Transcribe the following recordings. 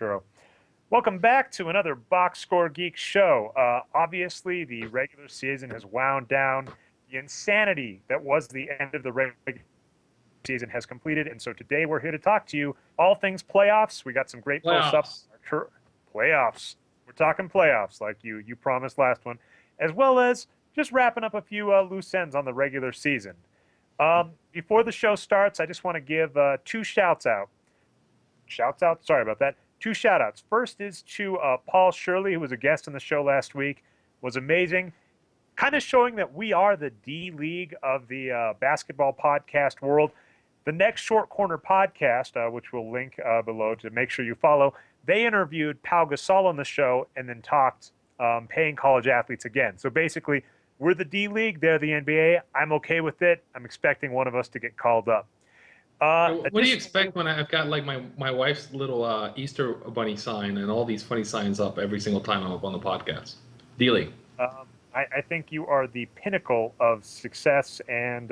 Arturo. Welcome back to another Boxscore Geeks Show. Obviously, the regular season has wound down. The insanity that was the end of the regular season has completed, and so today we're here to talk to you all things playoffs. We got some great posts up. Playoffs. We're talking playoffs, like you promised last one, as well as just wrapping up a few loose ends on the regular season. Before the show starts, I just want to give two shouts out. Sorry about that. Two shout-outs. First is to Paul Shirley, who was a guest on the show last week. Was amazing. Kind of showing that we are the D League of the basketball podcast world. The next Short Corner podcast, which we'll link below to make sure you follow, they interviewed Pau Gasol on the show and then talked paying college athletes again. So basically, we're the D League, they're the NBA. I'm okay with it. I'm expecting one of us to get called up. What do you expect when I've got like my wife's little Easter bunny sign and all these funny signs up every single time I'm up on the podcast? D-League. I think you are the pinnacle of success and,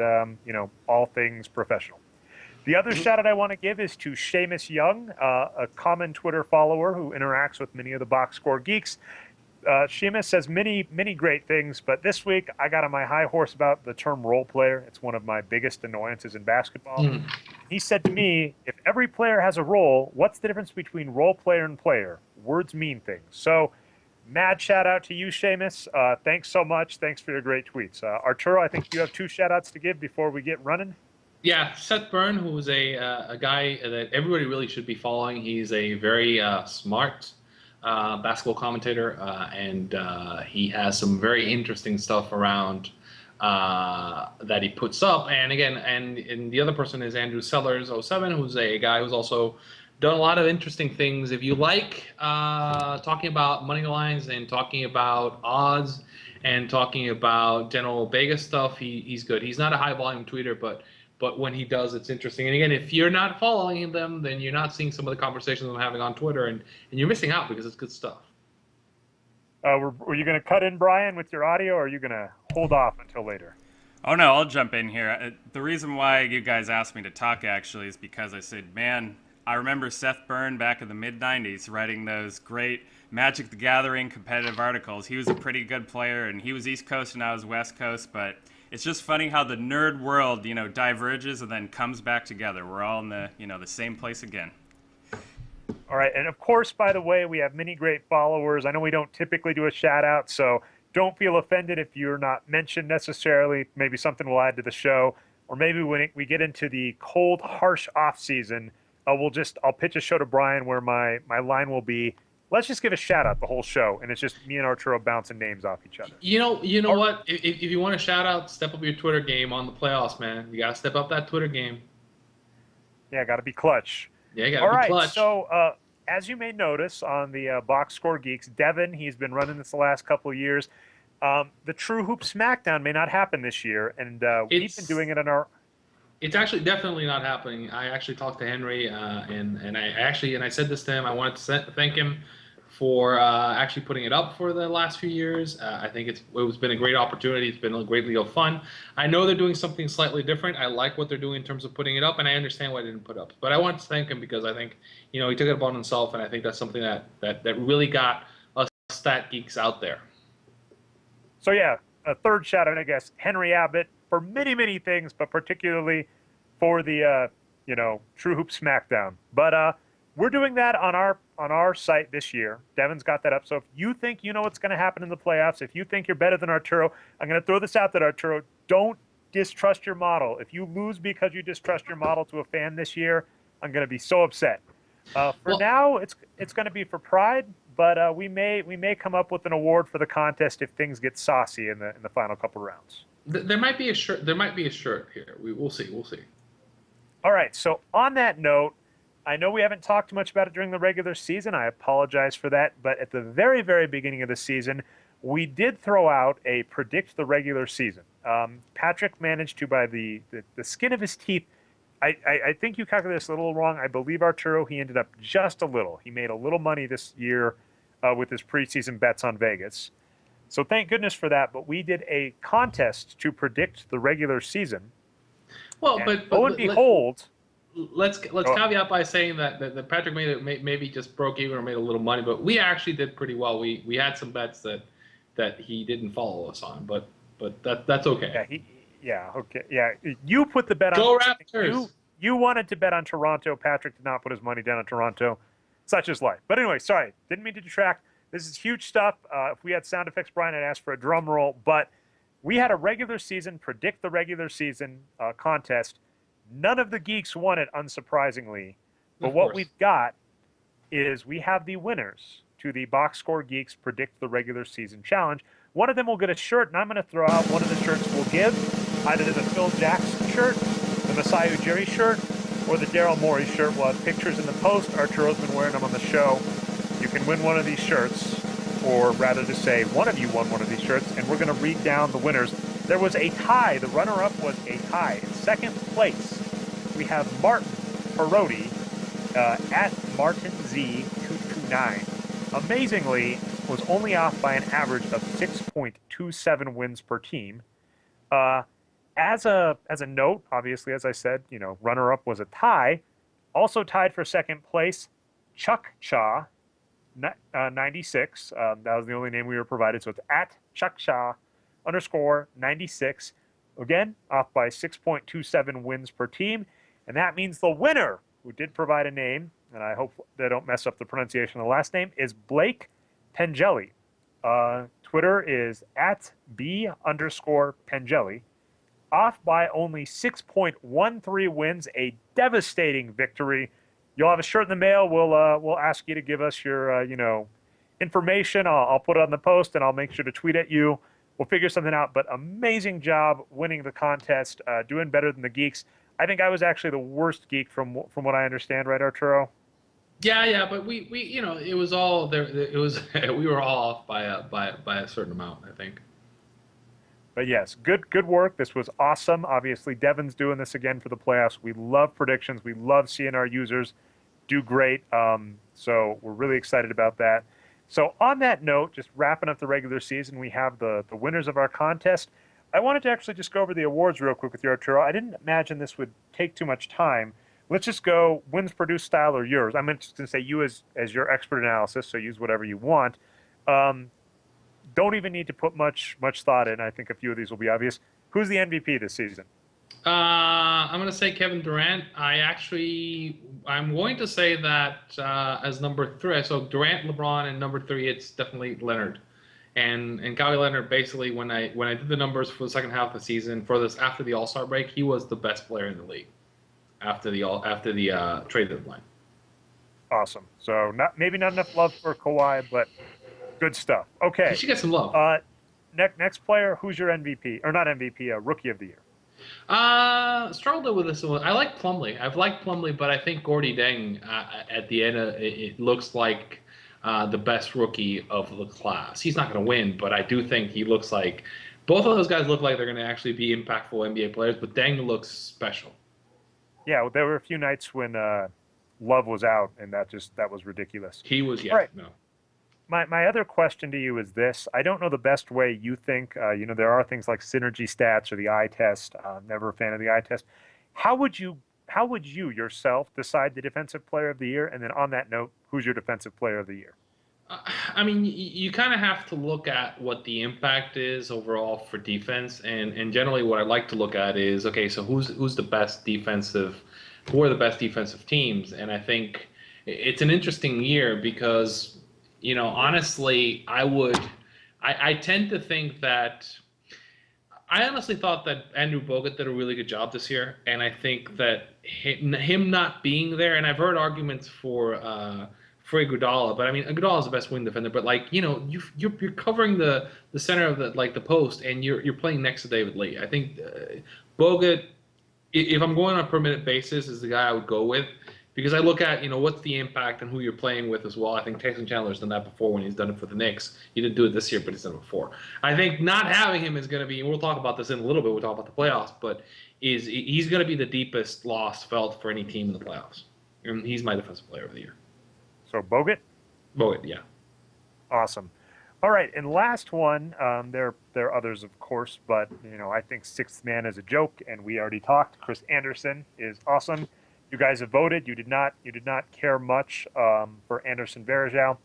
all things professional. The other shout out I want to give is to Seamus Young, a common Twitter follower who interacts with many of the Box Score Geeks. Seamus says many great things, but this week I got on my high horse about the term role player. It's one of my biggest annoyances in basketball. He said to me, if every player has a role, what's the difference between role player and player? Words mean things. So, mad shout out to you, Seamus. Thanks so much. Thanks for your great tweets. Arturo, I think you have two shout outs to give before we get running. Yeah, Seth Byrne, who's a guy that everybody really should be following. He's a very smart basketball commentator, and he has some very interesting stuff around that he puts up. And again, and the other person is Andrew Sellers 07, who's a guy who's also done a lot of interesting things. If you like talking about money lines and talking about odds and talking about general Vegas stuff, he's good. He's not a high volume tweeter, but when he does, it's interesting. And again, if you're not following them, then you're not seeing some of the conversations I'm having on Twitter, and you're missing out because it's good stuff. Were you going to cut in, Brian, with your audio, or are you going to hold off until later? Oh, no, I'll jump in here. The reason why you guys asked me to talk, actually, is because I said, man, I remember Seth Byrne back in the mid-'90s writing those great Magic the Gathering competitive articles. He was a pretty good player, and he was East Coast and I was West Coast, but it's just funny how the nerd world, diverges and then comes back together. We're all in the, the same place again. All right, and of course, by the way, we have many great followers. I know we don't typically do a shout-out, so don't feel offended if you're not mentioned necessarily. Maybe something we'll add to the show, or maybe when we get into the cold, harsh off-season, I'll pitch a show to Brian where my line will be, let's just give a shout-out the whole show, and it's just me and Arturo bouncing names off each other. You know what? If you want a shout-out, step up your Twitter game on the playoffs, man. You got to step up that Twitter game. Yeah, got to be clutch. Yeah, you got to be clutch. All right, so as you may notice on the Box Score Geeks, Devin, he's been running this the last couple of years. The True Hoop Smackdown may not happen this year, and we've been doing it on our... It's actually definitely not happening. I actually talked to Henry, and I said this to him. I wanted to thank him for actually putting it up for the last few years. I think it's been a great opportunity. It's been a great deal of fun. I know they're doing something slightly different. I like what they're doing in terms of putting it up, and I understand why they didn't put it up. But I want to thank him because I think he took it upon himself, and I think that's something that really got us stat geeks out there. So yeah, a third shout out, I guess, Henry Abbott for many things, but particularly for the True Hoop Smackdown. But we're doing that on our site this year. Devin's got that up. So if you think you know what's going to happen in the playoffs, if you think you're better than Arturo, I'm going to throw this out there, Arturo. Don't distrust your model. If you lose because you distrust your model to a fan this year, I'm going to be so upset. Now, it's going to be for pride, but we may come up with an award for the contest if things get saucy in the final couple rounds. There might be a shirt. There might be a shirt here. We'll see. We'll see. All right. So on that note, I know we haven't talked much about it during the regular season. I apologize for that. But at the very, very beginning of the season, we did throw out a predict the regular season. Patrick managed to, by the skin of his teeth, I think you calculated this a little wrong. I believe Arturo, he ended up just a little. He made a little money this year with his preseason bets on Vegas. So thank goodness for that. But we did a contest to predict the regular season. Well, and lo and behold, let's caveat by saying that Patrick maybe just broke even or made a little money, but we actually did pretty well. We had some bets that he didn't follow us on, but that's okay. Yeah. You put the bet on. Go Raptors! You wanted to bet on Toronto. Patrick did not put his money down on Toronto. Such is life. But anyway, sorry, didn't mean to detract. This is huge stuff. If we had sound effects, Brian, I'd ask for a drum roll. But we had a regular season, predict the regular season contest. None of the geeks won it, unsurprisingly. But what we've got is we have the winners to the Boxscore Geeks Predict the Regular Season Challenge. One of them will get a shirt, and I'm going to throw out one of the shirts we'll give. Either the Phil Jackson shirt, the Masai Ujiri shirt, or the Daryl Morey shirt. We'll have pictures in the post. Arturo's been wearing them on the show. You can win one of these shirts, or rather to say, one of you won one of these shirts, and we're going to read down the winners. There was a tie. The runner-up was a tie. In second place, we have Martin Parodi at MartinZ229. Amazingly, was only off by an average of 6.27 wins per team. As a note, obviously, as I said, runner-up was a tie. Also tied for second place, Chuck Cha, 96. That was the only name we were provided, so it's at Chuck Cha _96. Again, off by 6.27 wins per team. And that means the winner, who did provide a name, and I hope they don't mess up the pronunciation of the last name, is Blake Pengelly. Twitter is at B_Pengelly. Off by only 6.13 wins, a devastating victory. You'll have a shirt in the mail. We'll ask you to give us your information. I'll put it on the post, and I'll make sure to tweet at you. We'll figure something out. But amazing job winning the contest, doing better than the geeks. I think I was actually the worst geek from what I understand, right, Arturo? Yeah, but we it was all there. It was we were all off by a certain amount, I think. But yes, good work. This was awesome. Obviously, Devin's doing this again for the playoffs. We love predictions. We love seeing our users do great. So we're really excited about that. So on that note, just wrapping up the regular season, we have the winners of our contest. I wanted to actually just go over the awards real quick with you, Arturo. I didn't imagine this would take too much time. Let's just go wins, produced, style, or yours. I'm just going to say you as your expert analysis, so use whatever you want. Don't even need to put much thought in. I think a few of these will be obvious. Who's the MVP this season? I'm going to say Kevin Durant. I'm going to say that as number 3. So Durant, LeBron, and number 3, it's definitely Leonard. And Kawhi Leonard, basically, when I did the numbers for the second half of the season after the All-Star break, he was the best player in the league after the trade deadline. Awesome. So maybe not enough love for Kawhi, but good stuff. Okay. He should get some love. Next player, who's your MVP? Or not MVP, Rookie of the Year. Struggled with this one. I like Plumlee. I've liked Plumlee, but I think Gordy Deng at the end, it looks like the best rookie of the class. He's not going to win, but I do think he looks like both of those guys look like they're going to actually be impactful NBA players. But Deng looks special. Yeah, well, there were a few nights when Love was out, and that was ridiculous. He was, yeah, right. No. My other question to you is this. I don't know the best way you think. There are things like synergy stats or the eye test. Never a fan of the eye test. How would you yourself decide the defensive player of the year? And then on that note, who's your defensive player of the year? I mean, you kind of have to look at what the impact is overall for defense. And generally what I like to look at is, okay, so who are the best defensive teams? And I think it's an interesting year because, honestly, I tend to think that I honestly thought that Andrew Bogut did a really good job this year, and I think that him not being there, and I've heard arguments for Iguodala, but I mean Iguodala is the best wing defender, but you're covering the center of the post, and you're playing next to David Lee. I think Bogut, if I'm going on a per minute basis, is the guy I would go with. Because I look at, what's the impact and who you're playing with as well. I think Tyson Chandler's done that before when he's done it for the Knicks. He didn't do it this year, but he's done it before. I think not having him is going to be, and we'll talk about this in a little bit, we'll talk about the playoffs, but he's going to be the deepest loss felt for any team in the playoffs. And he's my defensive player of the year. So Bogut? Bogut, yeah. Awesome. All right, and last one, there are others, of course, but, I think sixth man is a joke, and we already talked. Chris Anderson is awesome. You guys have voted. You did not care much for Anderson Varejao.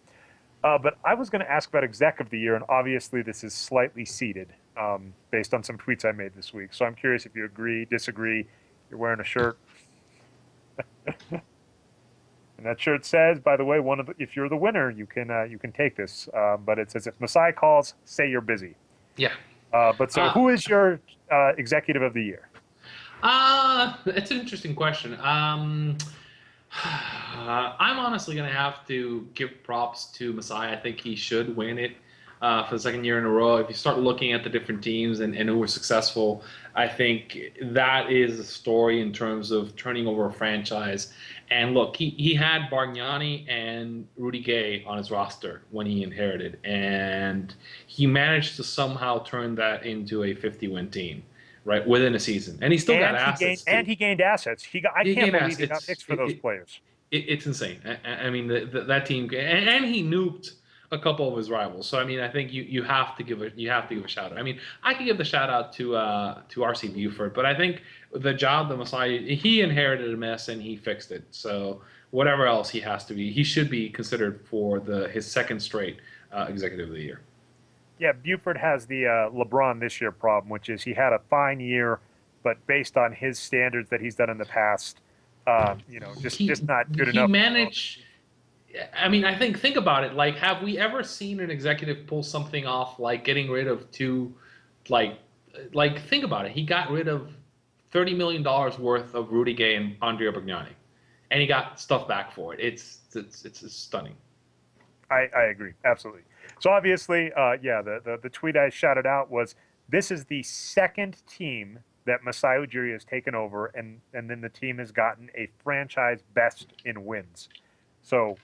But I was going to ask about exec of the year, and obviously this is slightly seeded based on some tweets I made this week. So I'm curious if you agree, disagree. You're wearing a shirt. And that shirt says, by the way, if you're the winner, you can take this. But it says, if Masai calls, say you're busy. Yeah. But so who is your executive of the year? It's an interesting question. I'm honestly going to have to give props to Masai. I think he should win it for the second year in a row. If you start looking at the different teams and who were successful, I think that is a story in terms of turning over a franchise. And look, he had Bargnani and Rudy Gay on his roster when he inherited, and he managed to somehow turn that into a 50-win team, right, within a season. And he still got assets. And he gained assets. I can't believe he got picks for those players. It's insane. I mean, that team, and he nuked a couple of his rivals. So I mean, I think you have to give a shout out. I mean, I could give the shout out to RC Buford, but I think the job that Masai, he inherited a mess and he fixed it. So whatever else he should be considered for his second straight executive of the year. Yeah, Buford has the LeBron this year problem, which is he had a fine year, but based on his standards that he's done in the past, just not good enough. He managed. I mean, I think about it. Like, have we ever seen an executive pull something off like getting rid of two, like think about it. He got rid of $30 million worth of Rudy Gay and Andrea Bargnani, and he got stuff back for it. It's stunning. I agree, absolutely. So obviously, the tweet I shouted out was, this is the second team that Masai Ujiri has taken over, and then the team has gotten a franchise best in wins. So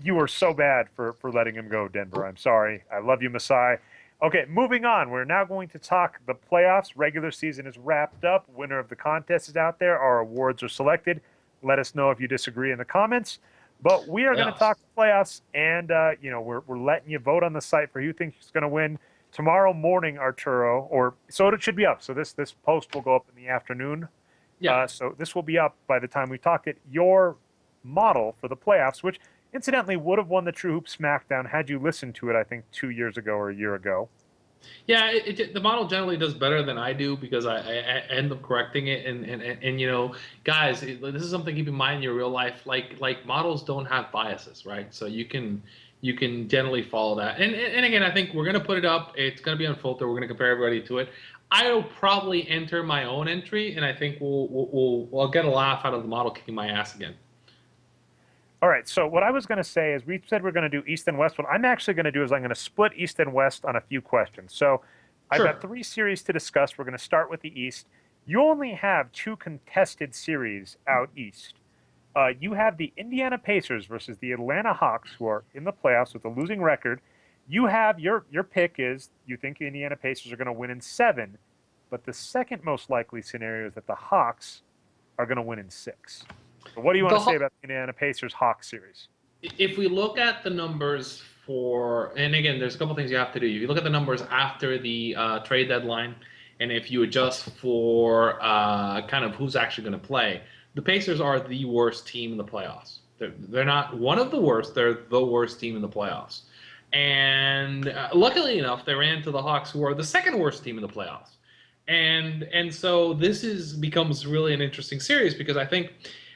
you were so bad for letting him go, Denver. I'm sorry. I love you, Masai. Okay, moving on. We're now going to talk the playoffs. Regular season is wrapped up. Winner of the contest is out there. Our awards are selected. Let us know if you disagree in the comments. But we are going to talk playoffs, and we're letting you vote on the site for who you think is going to win tomorrow morning, Arturo. So it should be up. So this post will go up in the afternoon. Yeah. So this will be up by the time we talk it. Your model for the playoffs, which incidentally would have won the True Hoop SmackDown had you listened to it, I think, 2 years ago or a year ago. Yeah, the model generally does better than I do because I end up correcting it. And guys, this is something to keep in mind in your real life. Like models don't have biases, right? So you can generally follow that. And again, I think we're going to put it up. It's going to be on Filter. We're going to compare everybody to it. I'll probably enter my own entry, and I think we'll get a laugh out of the model kicking my ass again. All right, so what I was going to say is we said we're going to do East and West. What I'm actually going to do is I'm going to split East and West on a few questions. So I've got 3 series to discuss. We're going to start with the East. You only have 2 contested series out East. You have the Indiana Pacers versus the Atlanta Hawks, who are in the playoffs with a losing record. You have your pick is you think the Indiana Pacers are going to win in 7, but the second most likely scenario is that the Hawks are going to win in 6. So what do you want to say about the Indiana Pacers-Hawks series? If we look at the numbers and again, there's a couple things you have to do. If you look at the numbers after the trade deadline, and if you adjust for kind of who's actually going to play, the Pacers are the worst team in the playoffs. They're not one of the worst. They're the worst team in the playoffs. And luckily enough, they ran into the Hawks, who are the second worst team in the playoffs. And so this becomes really an interesting series because I think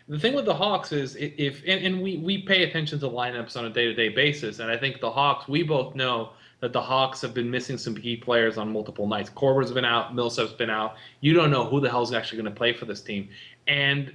the thing with the Hawks is we pay attention to lineups on a day-to-day basis, and I think the Hawks, we both know that the Hawks have been missing some key players on multiple nights. Korver's been out, Millsap's been out. You don't know who the hell's actually going to play for this team. And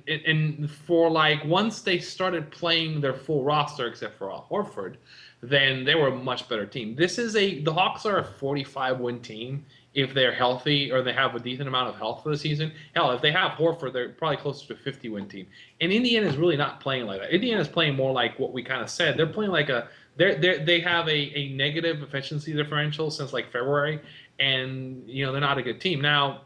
for once they started playing their full roster, except for Horford, then they were a much better team. The Hawks are a 45-win team if they're healthy or they have a decent amount of health for the season. Hell, if they have Horford, they're probably closer to a 50-win team. And Indiana is really not playing like that. Indiana is playing more like what we kind of said. They're playing like they have a negative efficiency differential since February, and they're not a good team. Now,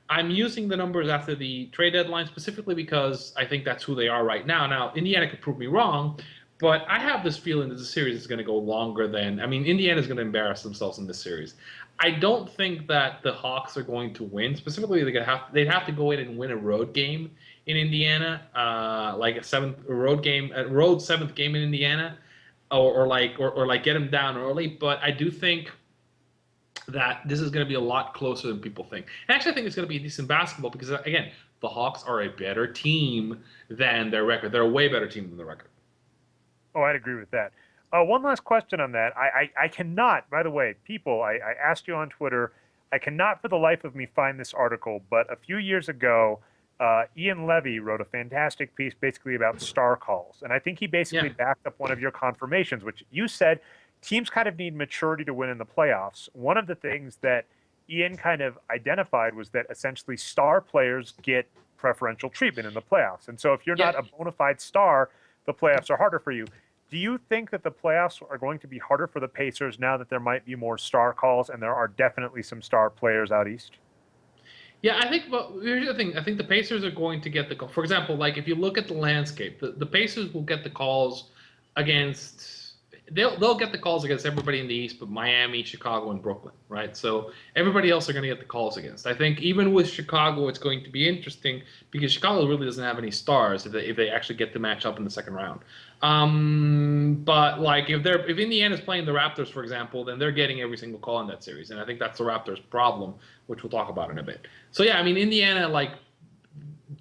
I'm using the numbers after the trade deadline specifically because I think that's who they are right now. Now, Indiana could prove me wrong, but I have this feeling that the series is going to go longer than. I mean, Indiana's going to embarrass themselves in this series. I don't think that the Hawks are going to win. Specifically, they'd have to go in and win a road game in Indiana, like a road seventh game in Indiana, or like get them down early. But I do think that this is going to be a lot closer than people think. And actually, I think it's going to be decent basketball because, again, the Hawks are a better team than their record. They're a way better team than the record. Oh, I'd agree with that. One last question on that. I cannot, by the way, people, I asked you on Twitter, I cannot for the life of me find this article, but a few years ago, Ian Levy wrote a fantastic piece basically about star calls. And I think he basically backed up one of your confirmations, which you said teams kind of need maturity to win in the playoffs. One of the things that Ian kind of identified was that essentially star players get preferential treatment in the playoffs. And so if you're not a bona fide star, the playoffs are harder for you. Do you think that the playoffs are going to be harder for the Pacers now that there might be more star calls and there are definitely some star players out east? Yeah, I think, well, here's the thing. I think the Pacers are going to get the call. For example, like if you look at the landscape, the Pacers will get the calls against they'll get the calls against everybody in the East, but Miami, Chicago, and Brooklyn, right? So everybody else are going to get the calls against. I think even with Chicago, it's going to be interesting because Chicago really doesn't have any stars if they actually get to match up in the second round. But like if Indiana's playing the Raptors, for example, then they're getting every single call in that series, and I think that's the Raptors' problem, which we'll talk about in a bit. So yeah, I mean Indiana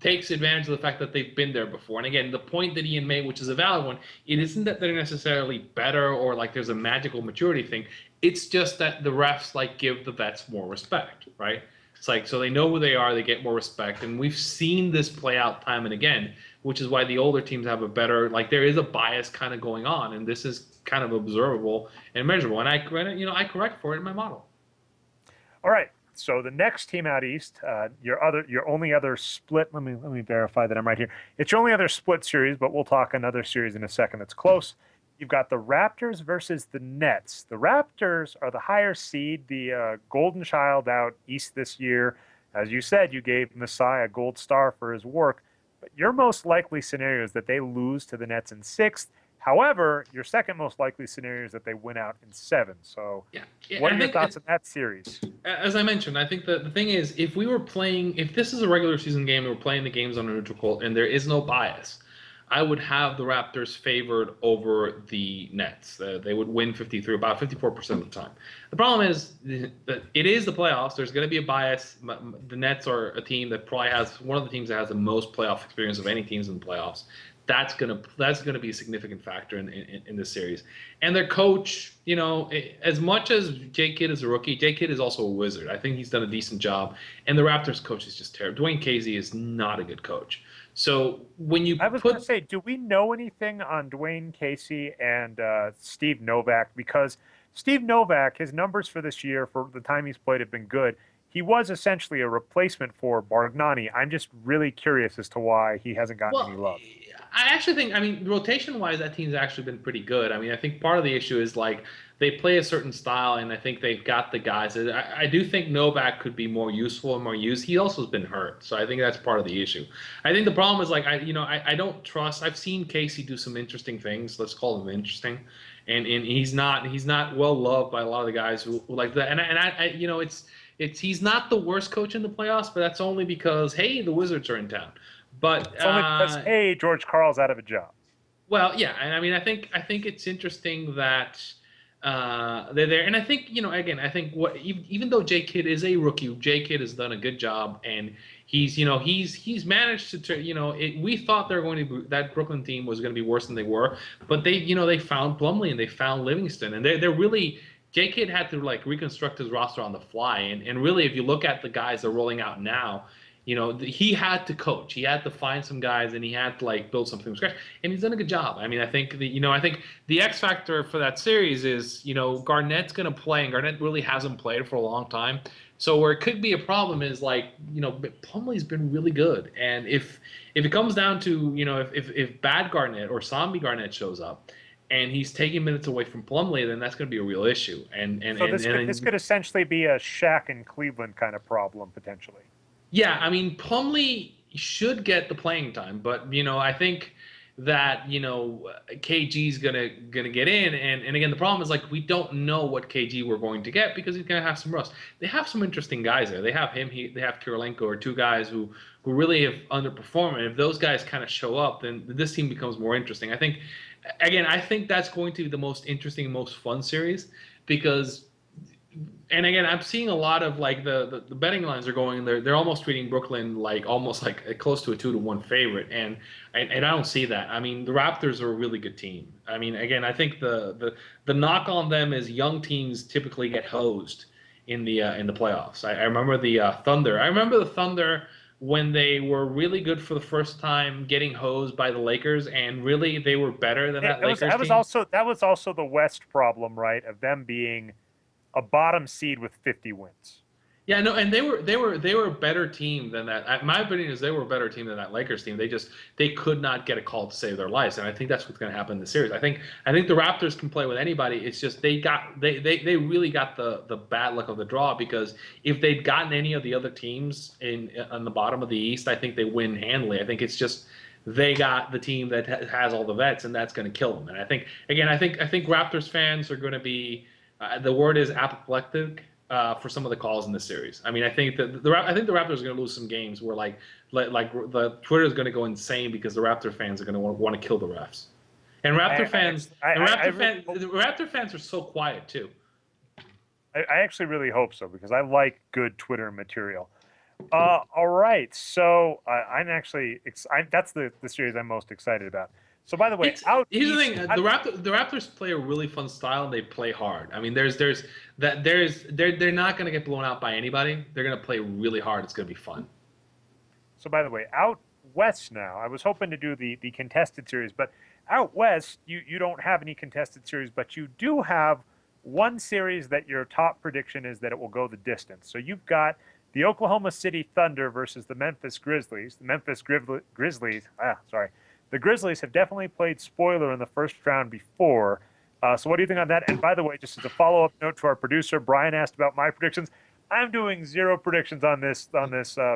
takes advantage of the fact that they've been there before. And again, the point that Ian made, which is a valid one, it isn't that they're necessarily better or like there's a magical maturity thing. It's just that the refs give the vets more respect, right? It's like, so they know who they are, they get more respect. And we've seen this play out time and again, which is why the older teams have a better, there is a bias kind of going on. And this is kind of observable and measurable. And I correct for it in my model. All right. So the next team out east, your only other split. Let me verify that I'm right here. It's your only other split series, but we'll talk another series in a second that's close. You've got the Raptors versus the Nets. The Raptors are the higher seed, the golden child out east this year. As you said, you gave Masai a gold star for his work. But your most likely scenario is that they lose to the Nets in sixth. However, your second most likely scenario is that they win out in seven. So what are your thoughts on that series? As I mentioned, I think the thing is, if this is a regular season game and we're playing the games on a neutral court and there is no bias, I would have the Raptors favored over the Nets. They would win about 54% of the time. The problem is that it is the playoffs. There's going to be a bias. The Nets are a team that probably has one of the teams that has the most playoff experience of any teams in the playoffs. That's gonna be a significant factor in this series. And their coach, as much as J. Kidd is a rookie, J. Kidd is also a wizard. I think he's done a decent job. And the Raptors coach is just terrible. Dwane Casey is not a good coach. So when you I was going to say, do we know anything on Dwane Casey and Steve Novak? Because Steve Novak, his numbers for this year, for the time he's played, have been good. He was essentially a replacement for Bargnani. I'm just really curious as to why he hasn't gotten any love. I actually think, rotation-wise, that team's actually been pretty good. I think part of the issue is, they play a certain style, and I think they've got the guys. I do think Novak could be more useful and more used. He also has been hurt, so I think that's part of the issue. I think the problem is, I don't trust. I've seen Casey do some interesting things. Let's call them interesting. And he's not well loved by a lot of the guys who like that. And he's not the worst coach in the playoffs, but that's only because, hey, the Wizards are in town. But it's only because, hey, George Karl's out of a job. Well, yeah, and I think it's interesting that they're there, and I think I think even though J. Kidd is a rookie, J. Kidd has done a good job, and he's managed to we thought that Brooklyn team was going to be worse than they were, but they found Plumlee and they found Livingston, and they're really. J. Kidd had to reconstruct his roster on the fly, and really, if you look at the guys that are rolling out now, he had to coach. He had to find some guys, and he had to build something from scratch. And he's done a good job. I think the X factor for that series is Garnett's going to play, and Garnett really hasn't played for a long time. So where it could be a problem is Plumlee's been really good, and if it comes down to if bad Garnett or zombie Garnett shows up, and he's taking minutes away from Plumlee, then that's going to be a real issue. So this could essentially be a Shaq in Cleveland kind of problem potentially. Yeah, Plumlee should get the playing time, but I think that KG's gonna get in, and again the problem is like we don't know what KG we're going to get because he's gonna have some rust. They have some interesting guys there. They have him. They have Kirilenko, or two guys who really have underperformed. And if those guys kind of show up, then this team becomes more interesting. I think that's going to be the most interesting, most fun series because. And again, I'm seeing a lot of like the betting lines are going. They're almost treating Brooklyn like almost like close to a 2-1 favorite, and I don't see that. I mean, the Raptors are a really good team. I mean, again, I think the knock on them is young teams typically get hosed in the playoffs. I remember the Thunder. I remember the Thunder when they were really good for the first time, getting hosed by the Lakers, and really they were better than that Lakers team. That was also the West problem, right? Of them being a bottom seed with 50 wins. Yeah, no, and they were a better team than that. My opinion is they were a better team than that Lakers team. They could not get a call to save their lives, and I think that's what's going to happen in the series. I think the Raptors can play with anybody. It's just they really got the bad luck of the draw because if they'd gotten any of the other teams on the bottom of the East, I think they win handily. I think it's just they got the team that has all the vets, and that's going to kill them. And I think Raptors fans are going to be. The word is apoplectic for some of the calls in this series. I mean, I think the Raptors are going to lose some games where like the Twitter is going to go insane because the Raptor fans are going to want to kill the refs. And Raptor fans are so quiet too. I actually really hope so because I like good Twitter material. All right, so I'm actually that's the series I'm most excited about. So by the way, here's the thing: the Raptors play a really fun style and they play hard. I mean, they're not going to get blown out by anybody. They're going to play really hard. It's going to be fun. So by the way, out west now, I was hoping to do the contested series, but out west you don't have any contested series, but you do have one series that your top prediction is that it will go the distance. So you've got the Oklahoma City Thunder versus the Memphis Grizzlies. The Grizzlies have definitely played spoiler in the first round before. So what do you think on that? And by the way, just as a follow-up note to our producer, Brian asked about my predictions. I'm doing 0 predictions on this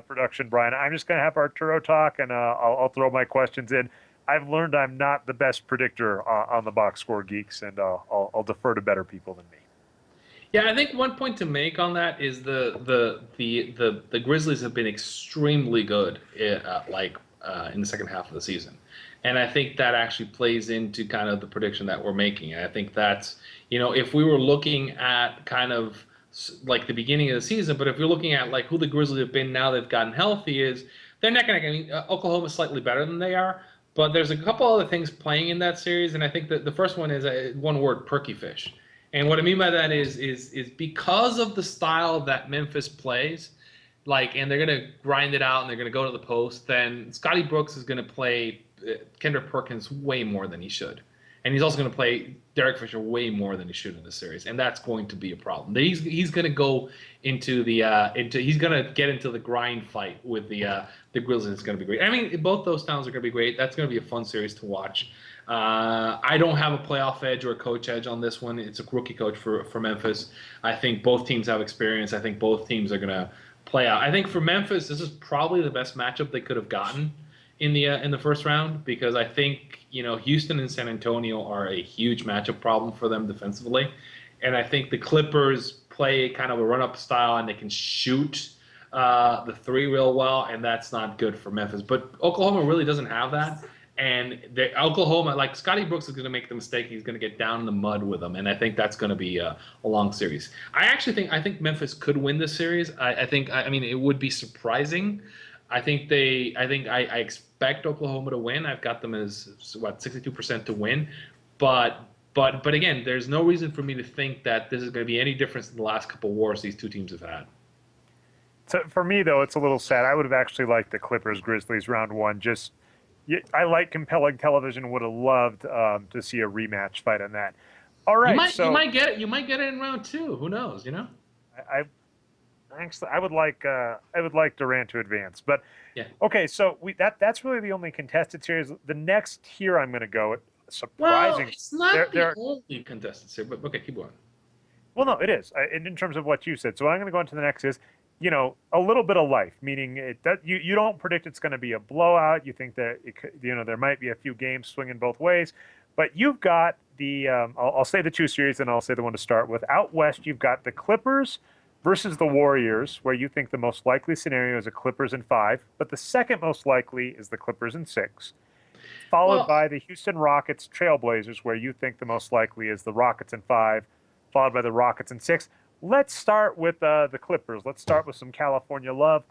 production, Brian. I'm just going to have Arturo talk, and I'll throw my questions in. I've learned I'm not the best predictor on the Boxscore Geeks, and I'll defer to better people than me. Yeah, I think one point to make on that is the Grizzlies have been extremely good in the second half of the season. And I think that actually plays into kind of the prediction that we're making. And I think that's, if we were looking at kind of like the beginning of the season, but if you're looking at like who the Grizzlies have been now they've gotten healthy they're not going to, Oklahoma's slightly better than they are, but there's a couple other things playing in that series. And I think that the first one is one word, perky fish. And what I mean by that is because of the style that Memphis plays, and they're going to grind it out and they're going to go to the post, then Scotty Brooks is going to play Kendrick Perkins way more than he should. And he's also going to play Derek Fisher way more than he should in this series. And that's going to be a problem. He's going to go into he's going to get into the grind fight with the Grizzlies. It's going to be great. I mean, both those towns are going to be great. That's going to be a fun series to watch. I don't have a playoff edge or a coach edge on this one. It's a rookie coach for Memphis. I think both teams have experience. I think both teams are going to play out. I think for Memphis, this is probably the best matchup they could have gotten in the first round because I think Houston and San Antonio are a huge matchup problem for them defensively, and I think the Clippers play kind of a run-up style and they can shoot the three real well, and that's not good for Memphis. But Oklahoma really doesn't have that, and Oklahoma, like Scotty Brooks is going to make the mistake. He's going to get down in the mud with them, and I think that's going to be a long series. I think Memphis could win this series. I mean it would be surprising. I expect Oklahoma to win. I've got them as 62% to win, but again, there's no reason for me to think that this is going to be any difference than the last couple wars these two teams have had. So for me, though, it's a little sad. I would have actually liked the Clippers Grizzlies round one. I like compelling television. Would have loved to see a rematch fight on that. All right, you might get it. You might get it in round two. Who knows? I would like Durant to advance, but yeah. Okay, so that's really the only contested series. The next tier I'm going to go at surprising. Well, it's not the only contested series, but okay, keep going. Well, no, it is in terms of what you said. So what I'm going to go into the next is a little bit of life, meaning you don't predict it's going to be a blowout. You think that there might be a few games swinging both ways, but you've got I'll say the two series and I'll say the one to start with. Out west, you've got the Clippers versus the Warriors, where you think the most likely scenario is a Clippers in 5, but the second most likely is the Clippers in 6, followed by the Houston Rockets Trailblazers, where you think the most likely is the Rockets in 5, followed by the Rockets in 6. Let's start with the Clippers. Let's start with some California love.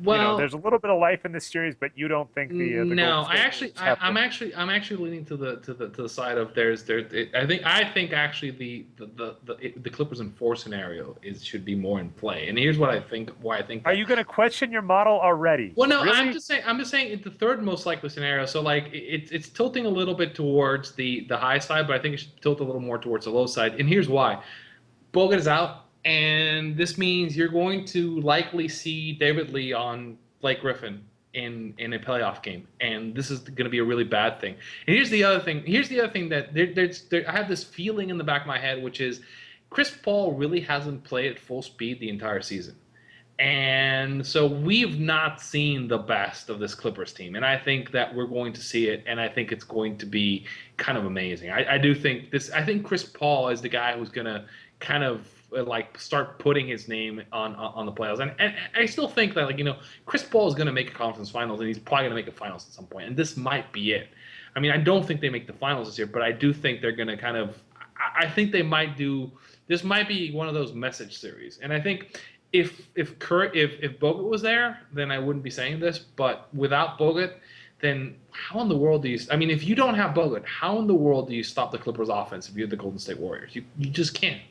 Well, there's a little bit of life in this series, but you don't think the no, Golden State Warriors I'm actually leaning to the side of I think actually the Clippers in 4 scenario should be more in play. And here's what I think. Why I think. Are you going to question your model already? Well, no, really? I'm just saying it's the third most likely scenario. So like it's tilting a little bit towards the high side, but I think it should tilt a little more towards the low side. And here's why: Bogut is out. And this means you're going to likely see David Lee on Blake Griffin in a playoff game, and this is going to be a really bad thing. And here's the other thing. That I have this feeling in the back of my head, which is Chris Paul really hasn't played at full speed the entire season, and so we've not seen the best of this Clippers team. And I think that we're going to see it, and I think it's going to be kind of amazing. I do think this. I think Chris Paul is the guy who's going to kind of like start putting his name on the playoffs, and I still think that Chris Paul is going to make a conference finals, and he's probably going to make a finals at some point, and this might be it. I mean, I don't think they make the finals this year, but I do think they're going to kind of. I think they might do. This might be one of those message series, and I think if Bogut was there, then I wouldn't be saying this, but without Bogut, then how in the world do you? I mean, if you don't have Bogut, how in the world do you stop the Clippers' offense if you're the Golden State Warriors? You just can't.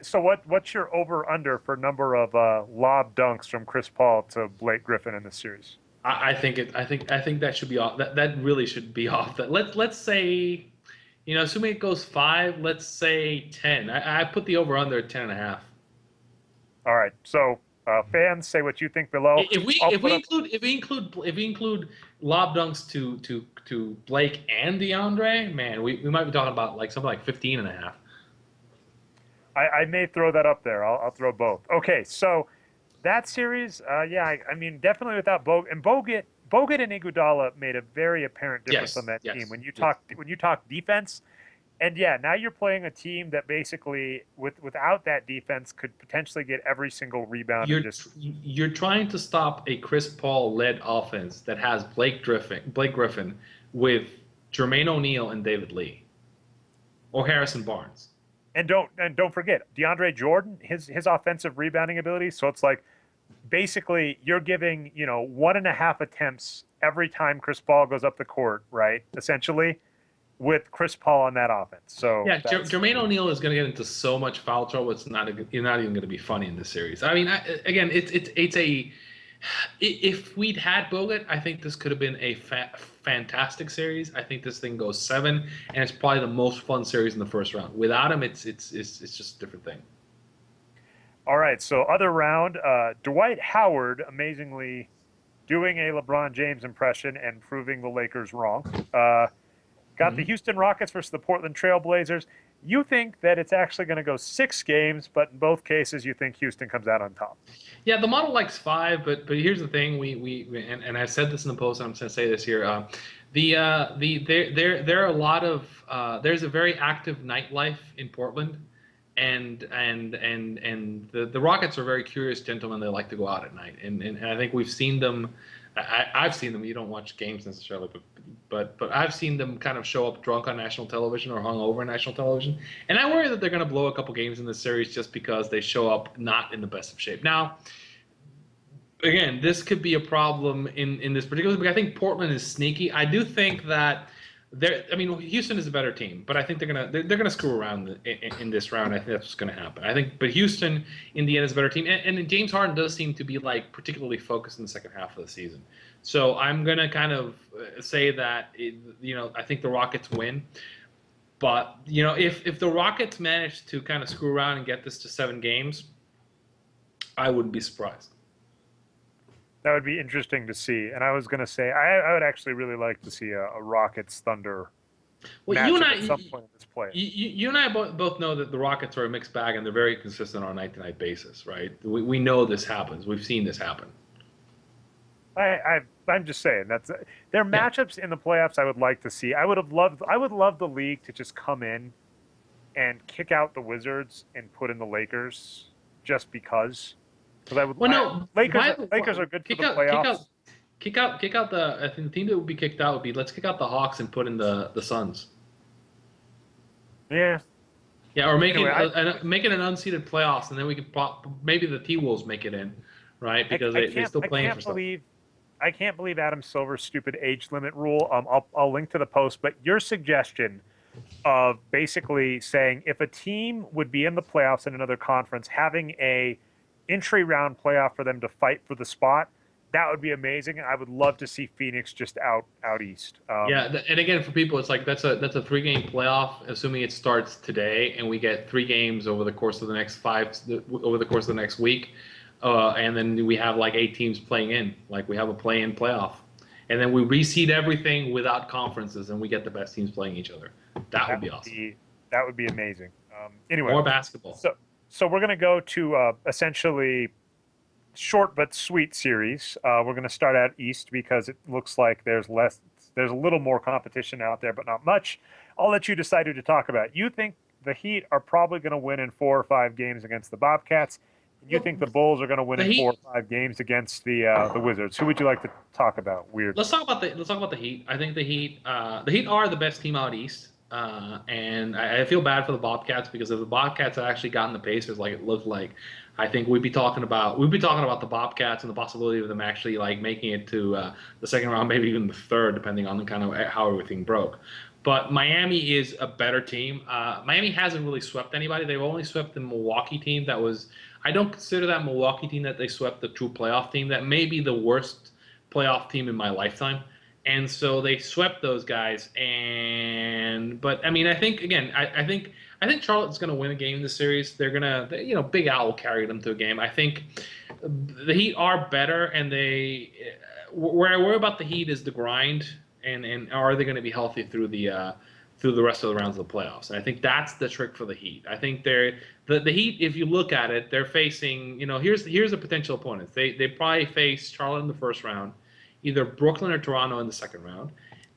So what's your over/under for number of lob dunks from Chris Paul to Blake Griffin in this series? I think that should be off. That really should be off. That let's say, assuming it goes 5, let's say 10. I put the over/under at 10.5. All right. So fans, say what you think below. If we include lob dunks to Blake and DeAndre, man, we might be talking about like something like 15.5. I may throw that up there. I'll throw both. Okay, so that series, I mean, definitely without Bogut. And Bogut and Iguodala made a very apparent difference on that team. When you talk defense, and now you're playing a team that basically, without that defense, could potentially get every single rebound. You're trying to stop a Chris Paul-led offense that has Blake Griffin with Jermaine O'Neal and David Lee, or Harrison Barnes. And don't forget DeAndre Jordan, his offensive rebounding ability. So it's like basically you're giving 1.5 attempts every time Chris Paul goes up the court, right? Essentially, with Chris Paul on that offense. So Jermaine O'Neal is going to get into so much foul trouble. You're not even going to be funny in this series. I mean, if we'd had Bogut, I think this could have been a fantastic series. I think this thing goes 7, and it's probably the most fun series in the first round. Without him, it's just a different thing. All right, so other round, Dwight Howard amazingly doing a LeBron James impression and proving the Lakers wrong. Got the Houston Rockets versus the Portland Trailblazers. You think that it's actually going to go 6 games, but in both cases, you think Houston comes out on top. Yeah, the model likes 5, but here's the thing: and I said this in the post, and I'm going to say this here. There are a lot of there's a very active nightlife in Portland, and the Rockets are very curious gentlemen. They like to go out at night, and I think we've seen them. I've seen them. You don't watch games necessarily, but I've seen them kind of show up drunk on national television or hungover on national television. And I worry that they're going to blow a couple games in this series just because they show up not in the best of shape. Now, again, this could be a problem in this particular. But I think Portland is sneaky. I do think that Houston is a better team, but I think they're gonna screw around in this round. I think that's what's gonna happen. But Houston in the end is a better team, and James Harden does seem to be like particularly focused in the second half of the season. So I'm gonna kind of say that I think the Rockets win, but if the Rockets manage to kind of screw around and get this to 7 games, I wouldn't be surprised. That would be interesting to see. And I was going to say, I would actually really like to see a Rockets Thunder Well, you and matchup I, at some point in this play. you and I both know that the Rockets are a mixed bag and they're very consistent on a night-to-night basis, right? We know this happens. We've seen this happen. I'm just saying there are matchups in the playoffs I would like to see. I would love the league to just come in and kick out the Wizards and put in the Lakers just because. Because I would. Well, no, Lakers are good for the playoffs. Kick out the. I think the team that would be kicked out would be, let's kick out the Hawks and put in the Suns. Yeah. Yeah, or make it an unseeded playoffs, and then we could maybe the T-Wolves make it in, right? Because they're still playing for stuff. I can't believe Adam Silver's stupid age limit rule. I'll link to the post, but your suggestion of basically saying if a team would be in the playoffs in another conference, having a entry round playoff for them to fight for the spot, that would be amazing. I would love to see Phoenix just out east. And again, for people, it's like that's a 3-game playoff, assuming it starts today, and we get 3 games over the course of the next week. And then we have like 8 teams playing in, like we have a play-in playoff, and then we reseed everything without conferences, and we get the best teams playing each other. That would be awesome. That would be amazing. Anyway, more basketball. So we're going to go to essentially short but sweet series. We're going to start out east because it looks like there's a little more competition out there, but not much. I'll let you decide who to talk about. You think the Heat are probably going to win in 4 or 5 games against the Bobcats. You think the Bulls are going to win in 4 or 5 games against the Wizards? Who would you like to talk about? Weird. Let's talk about the Heat. I think the Heat are the best team out east, and I feel bad for the Bobcats because if the Bobcats had actually gotten the Pacers like it looked like, I think we'd be talking about the Bobcats and the possibility of them actually like making it to the second round, maybe even the third, depending on the kind of how everything broke. But Miami is a better team. Miami hasn't really swept anybody. They've only swept the Milwaukee team. I don't consider that Milwaukee team that they swept the true playoff team. That may be the worst playoff team in my lifetime. And so they swept those guys. But I mean, I think again, I think Charlotte's going to win a game in the series. They're going to, Big Al will carry them to a game. I think the Heat are better, and where I worry about the Heat is the grind, and are they going to be healthy through the rest of the rounds of the playoffs? And I think that's the trick for the Heat. I think the Heat, if you look at it, they're facing, here's the potential opponents. They probably face Charlotte in the first round, either Brooklyn or Toronto in the second round,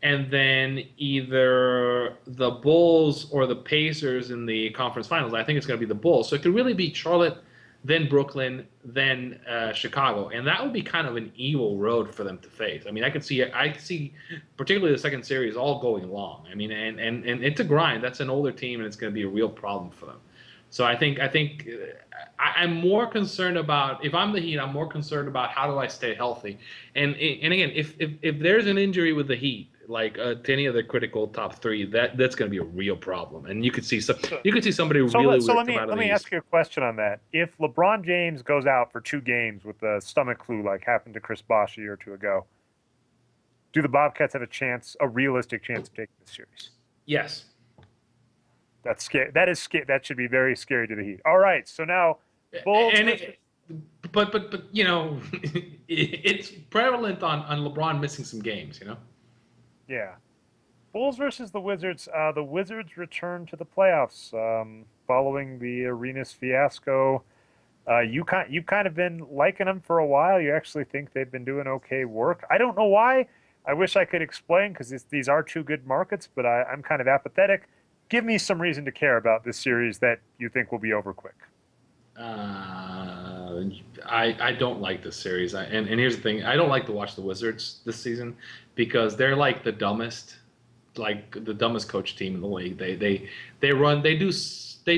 and then either the Bulls or the Pacers in the conference finals. I think it's going to be the Bulls. So it could really be Charlotte, then Brooklyn, then Chicago, and that would be kind of an evil road for them to face. I mean, I could see particularly the second series all going long. I mean, and it's a grind. That's an older team, and it's going to be a real problem for them. So I think I'm more concerned about, if I'm the Heat, I'm more concerned about how do I stay healthy. And again, if there's an injury with the Heat, like to any of the critical top 3, that's going to be a real problem. And you could see somebody really. So let me ask you a question on that. If LeBron James goes out for 2 games with a stomach flu, like happened to Chris Bosh a year or 2 ago, do the Bobcats have a realistic chance of taking the series? Yes. That's scary. That is scary. That should be very scary to the Heat. All right, so now Bulls. But it's prevalent on LeBron missing some games. Yeah. Bulls versus the Wizards. The Wizards return to the playoffs following the Arenas fiasco. You've kind of been liking them for a while. You actually think they've been doing okay work. I don't know why. I wish I could explain because these are 2 good markets, but I'm kind of apathetic. Give me some reason to care about this series that you think will be over quick. I don't like this series. And here's the thing. I don't like to watch the Wizards this season because they're like the dumbest coach team in the league. They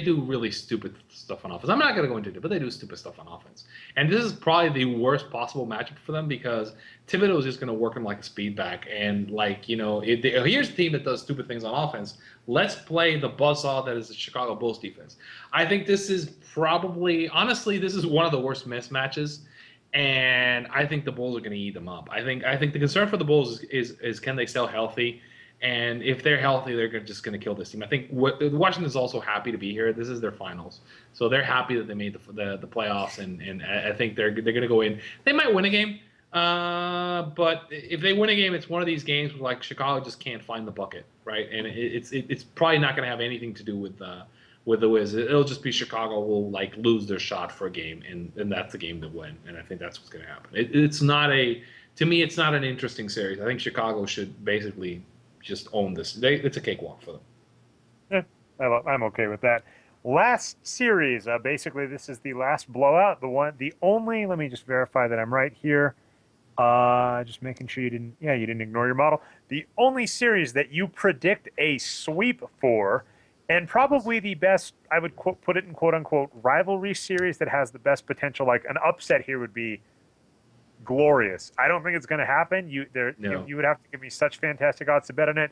do really stupid stuff on offense. I'm not going to go into it, but they do stupid stuff on offense. And this is probably the worst possible matchup for them because Thibodeau is just going to work them like a speed back. And here's a team that does stupid things on offense. Let's play the buzzsaw that is the Chicago Bulls defense. I think this is honestly, this is one of the worst mismatches. And I think the Bulls are going to eat them up. I think the concern for the Bulls is can they stay healthy? And if they're healthy, they're just going to kill this team. I think Washington's also happy to be here. This is their finals, so they're happy that they made the playoffs, and I think they're going to go in. They might win a game, But if they win a game, it's one of these games where like Chicago just can't find the bucket, right? And it's probably not going to have anything to do with the Wiz. It'll just be Chicago will like lose their shot for a game, and that's the game to win. And I think that's what's going to happen. It's not to me, it's not an interesting series. I think Chicago should basically just own this. It's a cakewalk for them. Yeah, I'm okay with that. Last series, basically this is the last blowout. The only. Let me just verify that I'm right here. Just making sure you didn't ignore your model. The only series that you predict a sweep for, and probably the best, I would put it in quote unquote rivalry series that has the best potential. Like an upset here would be glorious. I don't think it's going to happen. You would have to give me such fantastic odds to bet on it.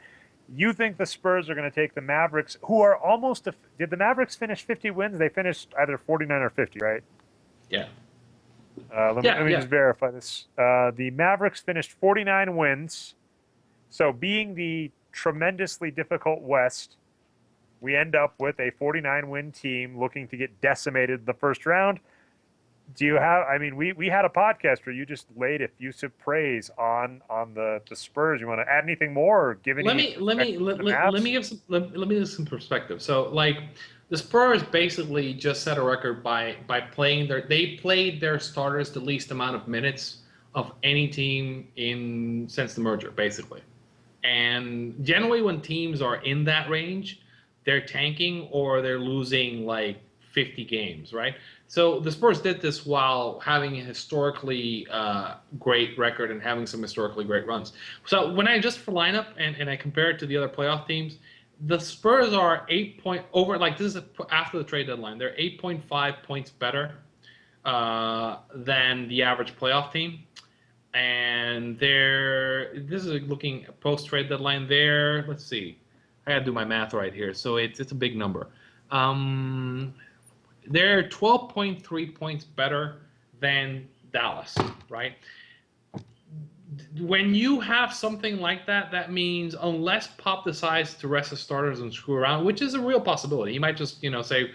You think the Spurs are going to take the Mavericks, who are almost. Did the Mavericks finish 50 wins? They finished either 49 or 50, right? Yeah. Let me just verify this. The Mavericks finished 49 wins. So being the tremendously difficult West, we end up with a 49-win team looking to get decimated in the first round. Do you have? I mean, we had a podcast where you just laid effusive praise on the Spurs. You want to add anything more, or give any? Let me give some perspective. So like. The Spurs basically just set a record by playing they played their starters the least amount of minutes of any team since the merger, basically. And generally when teams are in that range, they're tanking or they're losing like 50 games, right? So the Spurs did this while having a historically great record and having some historically great runs. So when I adjust for lineup and I compare it to the other playoff teams, the Spurs are 8 point over. Like this is after the trade deadline. They're 8.5 points better than the average playoff team, and this is looking post trade deadline. Let's see, I gotta do my math right here. So it's a big number. They're 12.3 points better than Dallas, right? When you have something like that, that means unless Pop decides to rest his starters and screw around, which is a real possibility, he might just, say,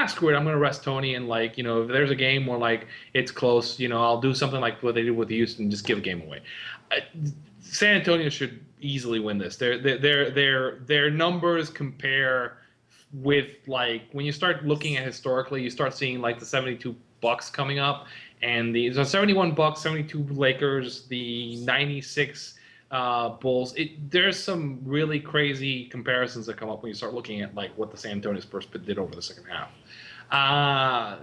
screw it, I'm going to rest Tony, and like, if there's a game where like it's close, I'll do something like what they did with Houston, just give a game away. San Antonio should easily win this. Their numbers compare with like when you start looking at historically, you start seeing like the 72 Bucks coming up. And the 71 Bucks, 72 Lakers, the 96 Bulls. There's some really crazy comparisons that come up when you start looking at like what the San Antonio Spurs did over the second half. I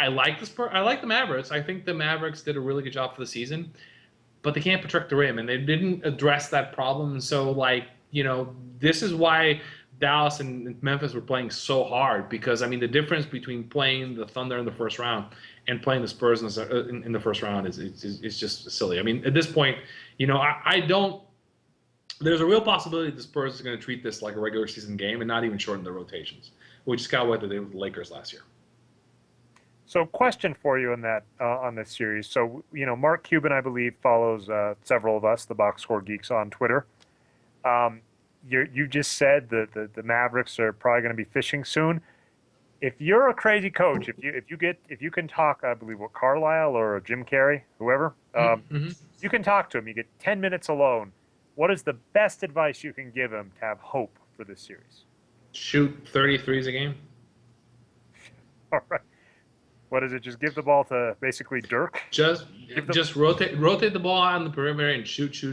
like the Spurs. I like the Mavericks. I think the Mavericks did a really good job for the season, but they can't protect the rim, and they didn't address that problem. So like this is why Dallas and Memphis were playing so hard, because I mean the difference between playing the Thunder in the first round and playing the Spurs in the first round is just silly. I mean at this point, I don't. There's a real possibility the Spurs is going to treat this like a regular season game and not even shorten the rotations, which is kind of what they did with the Lakers last year. So, question for you on that on this series. So, Mark Cuban, I believe, follows several of us, the Boxscore Geeks, on Twitter. You just said that the Mavericks are probably going to be fishing soon. If you're a crazy coach, if you can talk, I believe what Carlisle or Jim Carrey, whoever, you can talk to him. You get 10 minutes alone. What is the best advice you can give him to have hope for this series? Shoot 33s a game. All right. What is it? Just give the ball to basically Dirk? Just rotate the ball on the perimeter and shoot.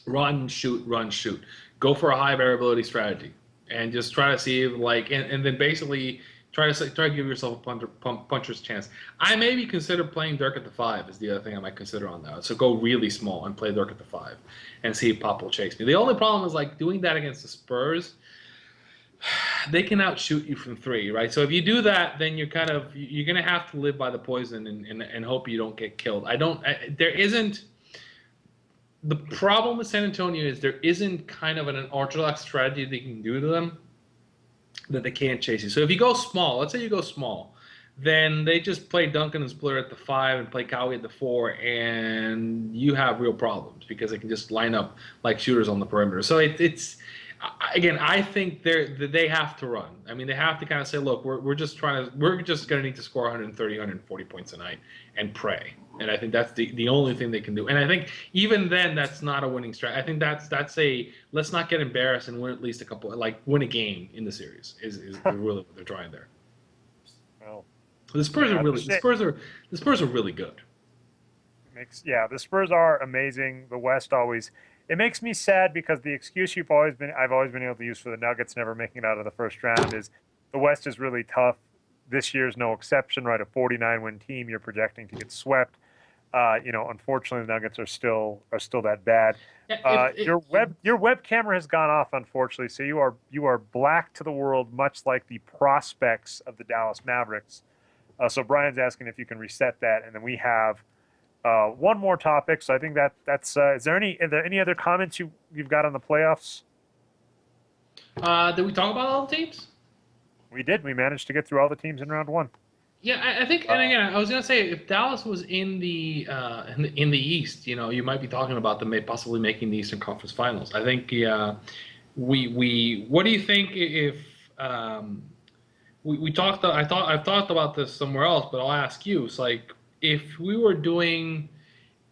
Run, shoot. Go for a high variability strategy, and just try to see if and then basically try to give yourself a puncher's chance. I maybe consider playing Dirk at the 5 is the other thing I might consider on that. So go really small and play Dirk at the 5, and see if Pop will chase me. The only problem is like doing that against the Spurs. They can outshoot you from 3, right? So if you do that, then you're going to have to live by the poison and hope you don't get killed. The problem with San Antonio is there isn't kind of an orthodox strategy they can do to them that they can't chase you. So if you go small, let's say you go small, then they just play Duncan and Splitter at the 5 and play Cowie at the 4, and you have real problems because they can just line up like shooters on the perimeter. So again, I think they have to run. I mean, they have to kind of say, look, we're just going to need to score 130, 140 points a night and pray. And I think that's the only thing they can do. And I think even then, that's not a winning strategy. I think that's a let's not get embarrassed and win at least a couple, like win a game in the series is really what they're trying there. Well, The Spurs are really the Spurs are really good. The Spurs are amazing. The West always. It makes me sad because the excuse I've always been able to use for the Nuggets never making it out of the first round is the West is really tough. This year's no exception, right? A 49-win team you're projecting to get swept. Unfortunately, the Nuggets are still that bad. Your web camera has gone off, unfortunately, so you are black to the world, much like the prospects of the Dallas Mavericks. So Brian's asking if you can reset that, and then we have one more topic. So I think that's. Is there any other comments you've got on the playoffs? Did we talk about all the teams? We did. We managed to get through all the teams in round one. Yeah, I think, and again, I was gonna say if Dallas was in the East, you might be talking about them possibly making the Eastern Conference Finals. I think, we. What do you think if we talked? I've talked about this somewhere else, but I'll ask you. It's like if we were doing,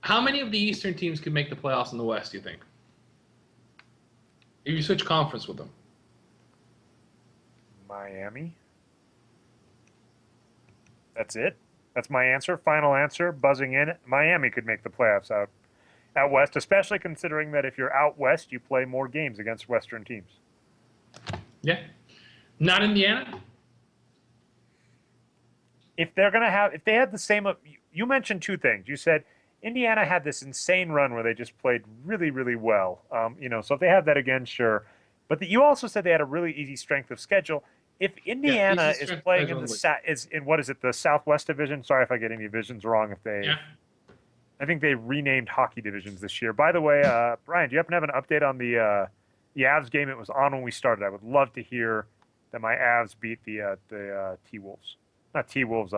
how many of the Eastern teams could make the playoffs in the West? Do you think? If you switch conference with them. Miami. That's it. That's my answer. Final answer. Buzzing in. Miami could make the playoffs out West, especially considering that if you're out West, you play more games against Western teams. Yeah. Not Indiana? If they had the same, you mentioned two things. You said Indiana had this insane run where they just played really, really well. So if they have that again, sure. But you also said they had a really easy strength of schedule. If Indiana is playing in the Southwest Division? Sorry if I get any divisions wrong. I think they renamed hockey divisions this year. By the way, Brian, do you happen to have an update on the Avs game? It was on when we started. I would love to hear that my Avs beat the T-Wolves. Not T-Wolves.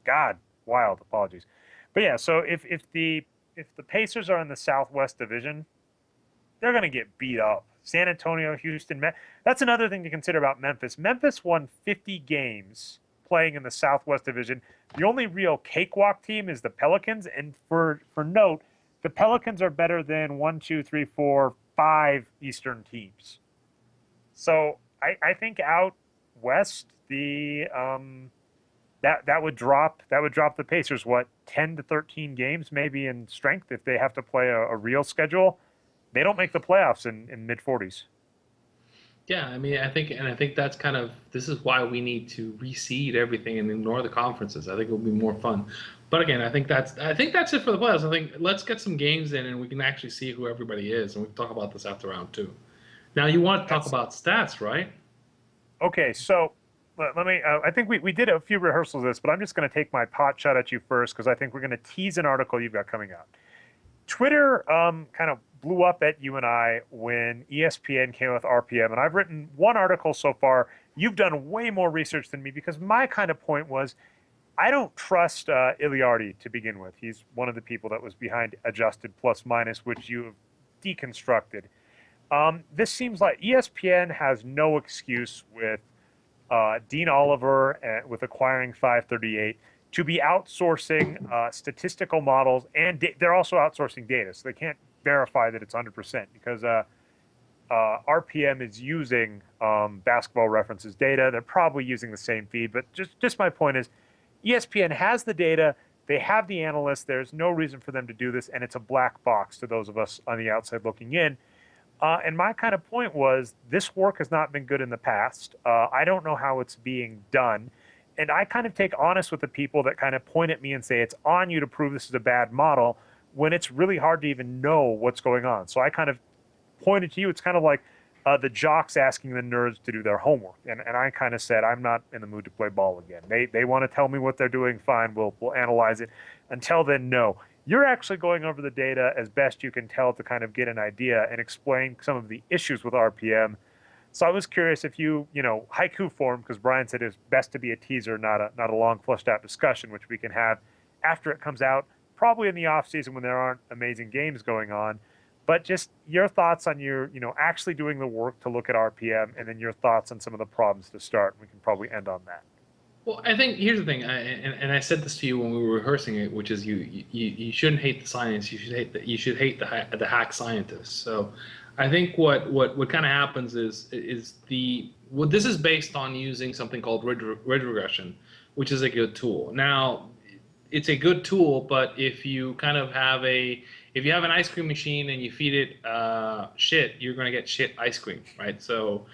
God, Wild. Apologies. But yeah, so if the Pacers are in the Southwest Division, they're going to get beat up. San Antonio, Houston. That's another thing to consider about Memphis. Memphis won 50 games playing in the Southwest Division. The only real cakewalk team is the Pelicans. And for note, the Pelicans are better than 5 Eastern teams. So I think out West, that would drop the Pacers 10 to 13 games maybe in strength if they have to play a real schedule. They don't make the playoffs in mid-40s. Yeah, I mean, I think that's this is why we need to reseed everything and ignore the conferences. I think it'll be more fun. But again, I think that's it for the playoffs. I think let's get some games in and we can actually see who everybody is, and we can talk about this after round 2. Now, you want to talk about stats, right? Okay, so let me. I think we did a few rehearsals of this, but I'm just going to take my pot shot at you first because I think we're going to tease an article you've got coming out. Twitter kind of blew up at you and I when ESPN came with RPM, and I've written one article so far. You've done way more research than me because my kind of point was I don't trust Linearity to begin with. He's one of the people that was behind Adjusted Plus Minus, which you have deconstructed. This seems like ESPN has no excuse with Dean Oliver with acquiring 538 to be outsourcing statistical models, and they're also outsourcing data, so they can't verify that it's 100% because RPM is using Basketball References data. They're probably using the same feed, but just my point is ESPN has the data. They have the analysts. There's no reason for them to do this, and it's a black box to those of us on the outside looking in. And my kind of point was this work has not been good in the past. I don't know how it's being done. And I kind of take honest with the people that kind of point at me and say it's on you to prove this is a bad model when it's really hard to even know what's going on. So I kind of pointed to you. It's kind of like the jocks asking the nerds to do their homework. And I kind of said, I'm not in the mood to play ball again. They want to tell me what they're doing, fine, we'll analyze it. Until then, no. You're actually going over the data as best you can tell to kind of get an idea and explain some of the issues with RPM. So I was curious if you haiku form, because Brian said it's best to be a teaser, not a long, fleshed-out discussion, which we can have after it comes out, probably in the off season when there aren't amazing games going on. But just your thoughts on your, actually doing the work to look at RPM, and then your thoughts on some of the problems to start. We can probably end on that. Well, I think here's the thing, and I said this to you when we were rehearsing it, which is you shouldn't hate the science. You should hate the hack scientists. So, I think what kind of happens is this is based on using something called retrogression, which is a good tool. Now, it's a good tool, but if you kind of have an ice cream machine and you feed it shit, you're going to get shit ice cream, right? So.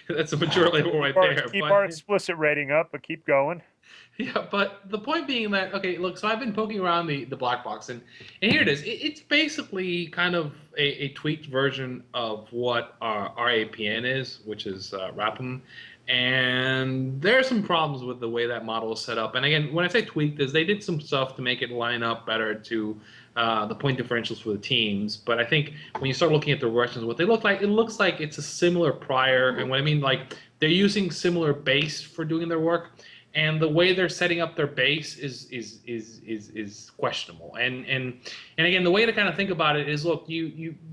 That's a mature label right there. Keep our explicit rating up, but keep going. Yeah, but the point being that, okay, look, so I've been poking around the black box, and here it is. It's basically kind of a tweaked version of what our RAPN is, which is RAPM. And there are some problems with the way that model is set up. And again, when I say tweaked, is they did some stuff to make it line up better to the point differentials for the teams. But I think when you start looking at the regressions, what they look like, it looks like it's a similar prior. And what I mean, like, they're using similar base for doing their work. And the way they're setting up their base is questionable. And again, the way to kind of think about it is, look,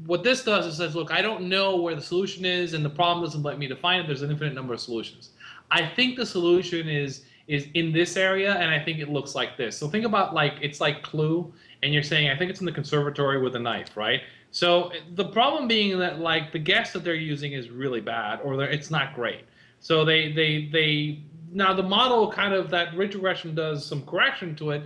what this does is says, look, I don't know where the solution is, and the problem doesn't let me define it. There's an infinite number of solutions. I think the solution is in this area, and I think it looks like this. So think about, like, it's like Clue, and you're saying, I think it's in the conservatory with a knife, right? So the problem being that, like, the guess that they're using is really bad, or it's not great. So now the model kind of, that retrogression does some correction to it,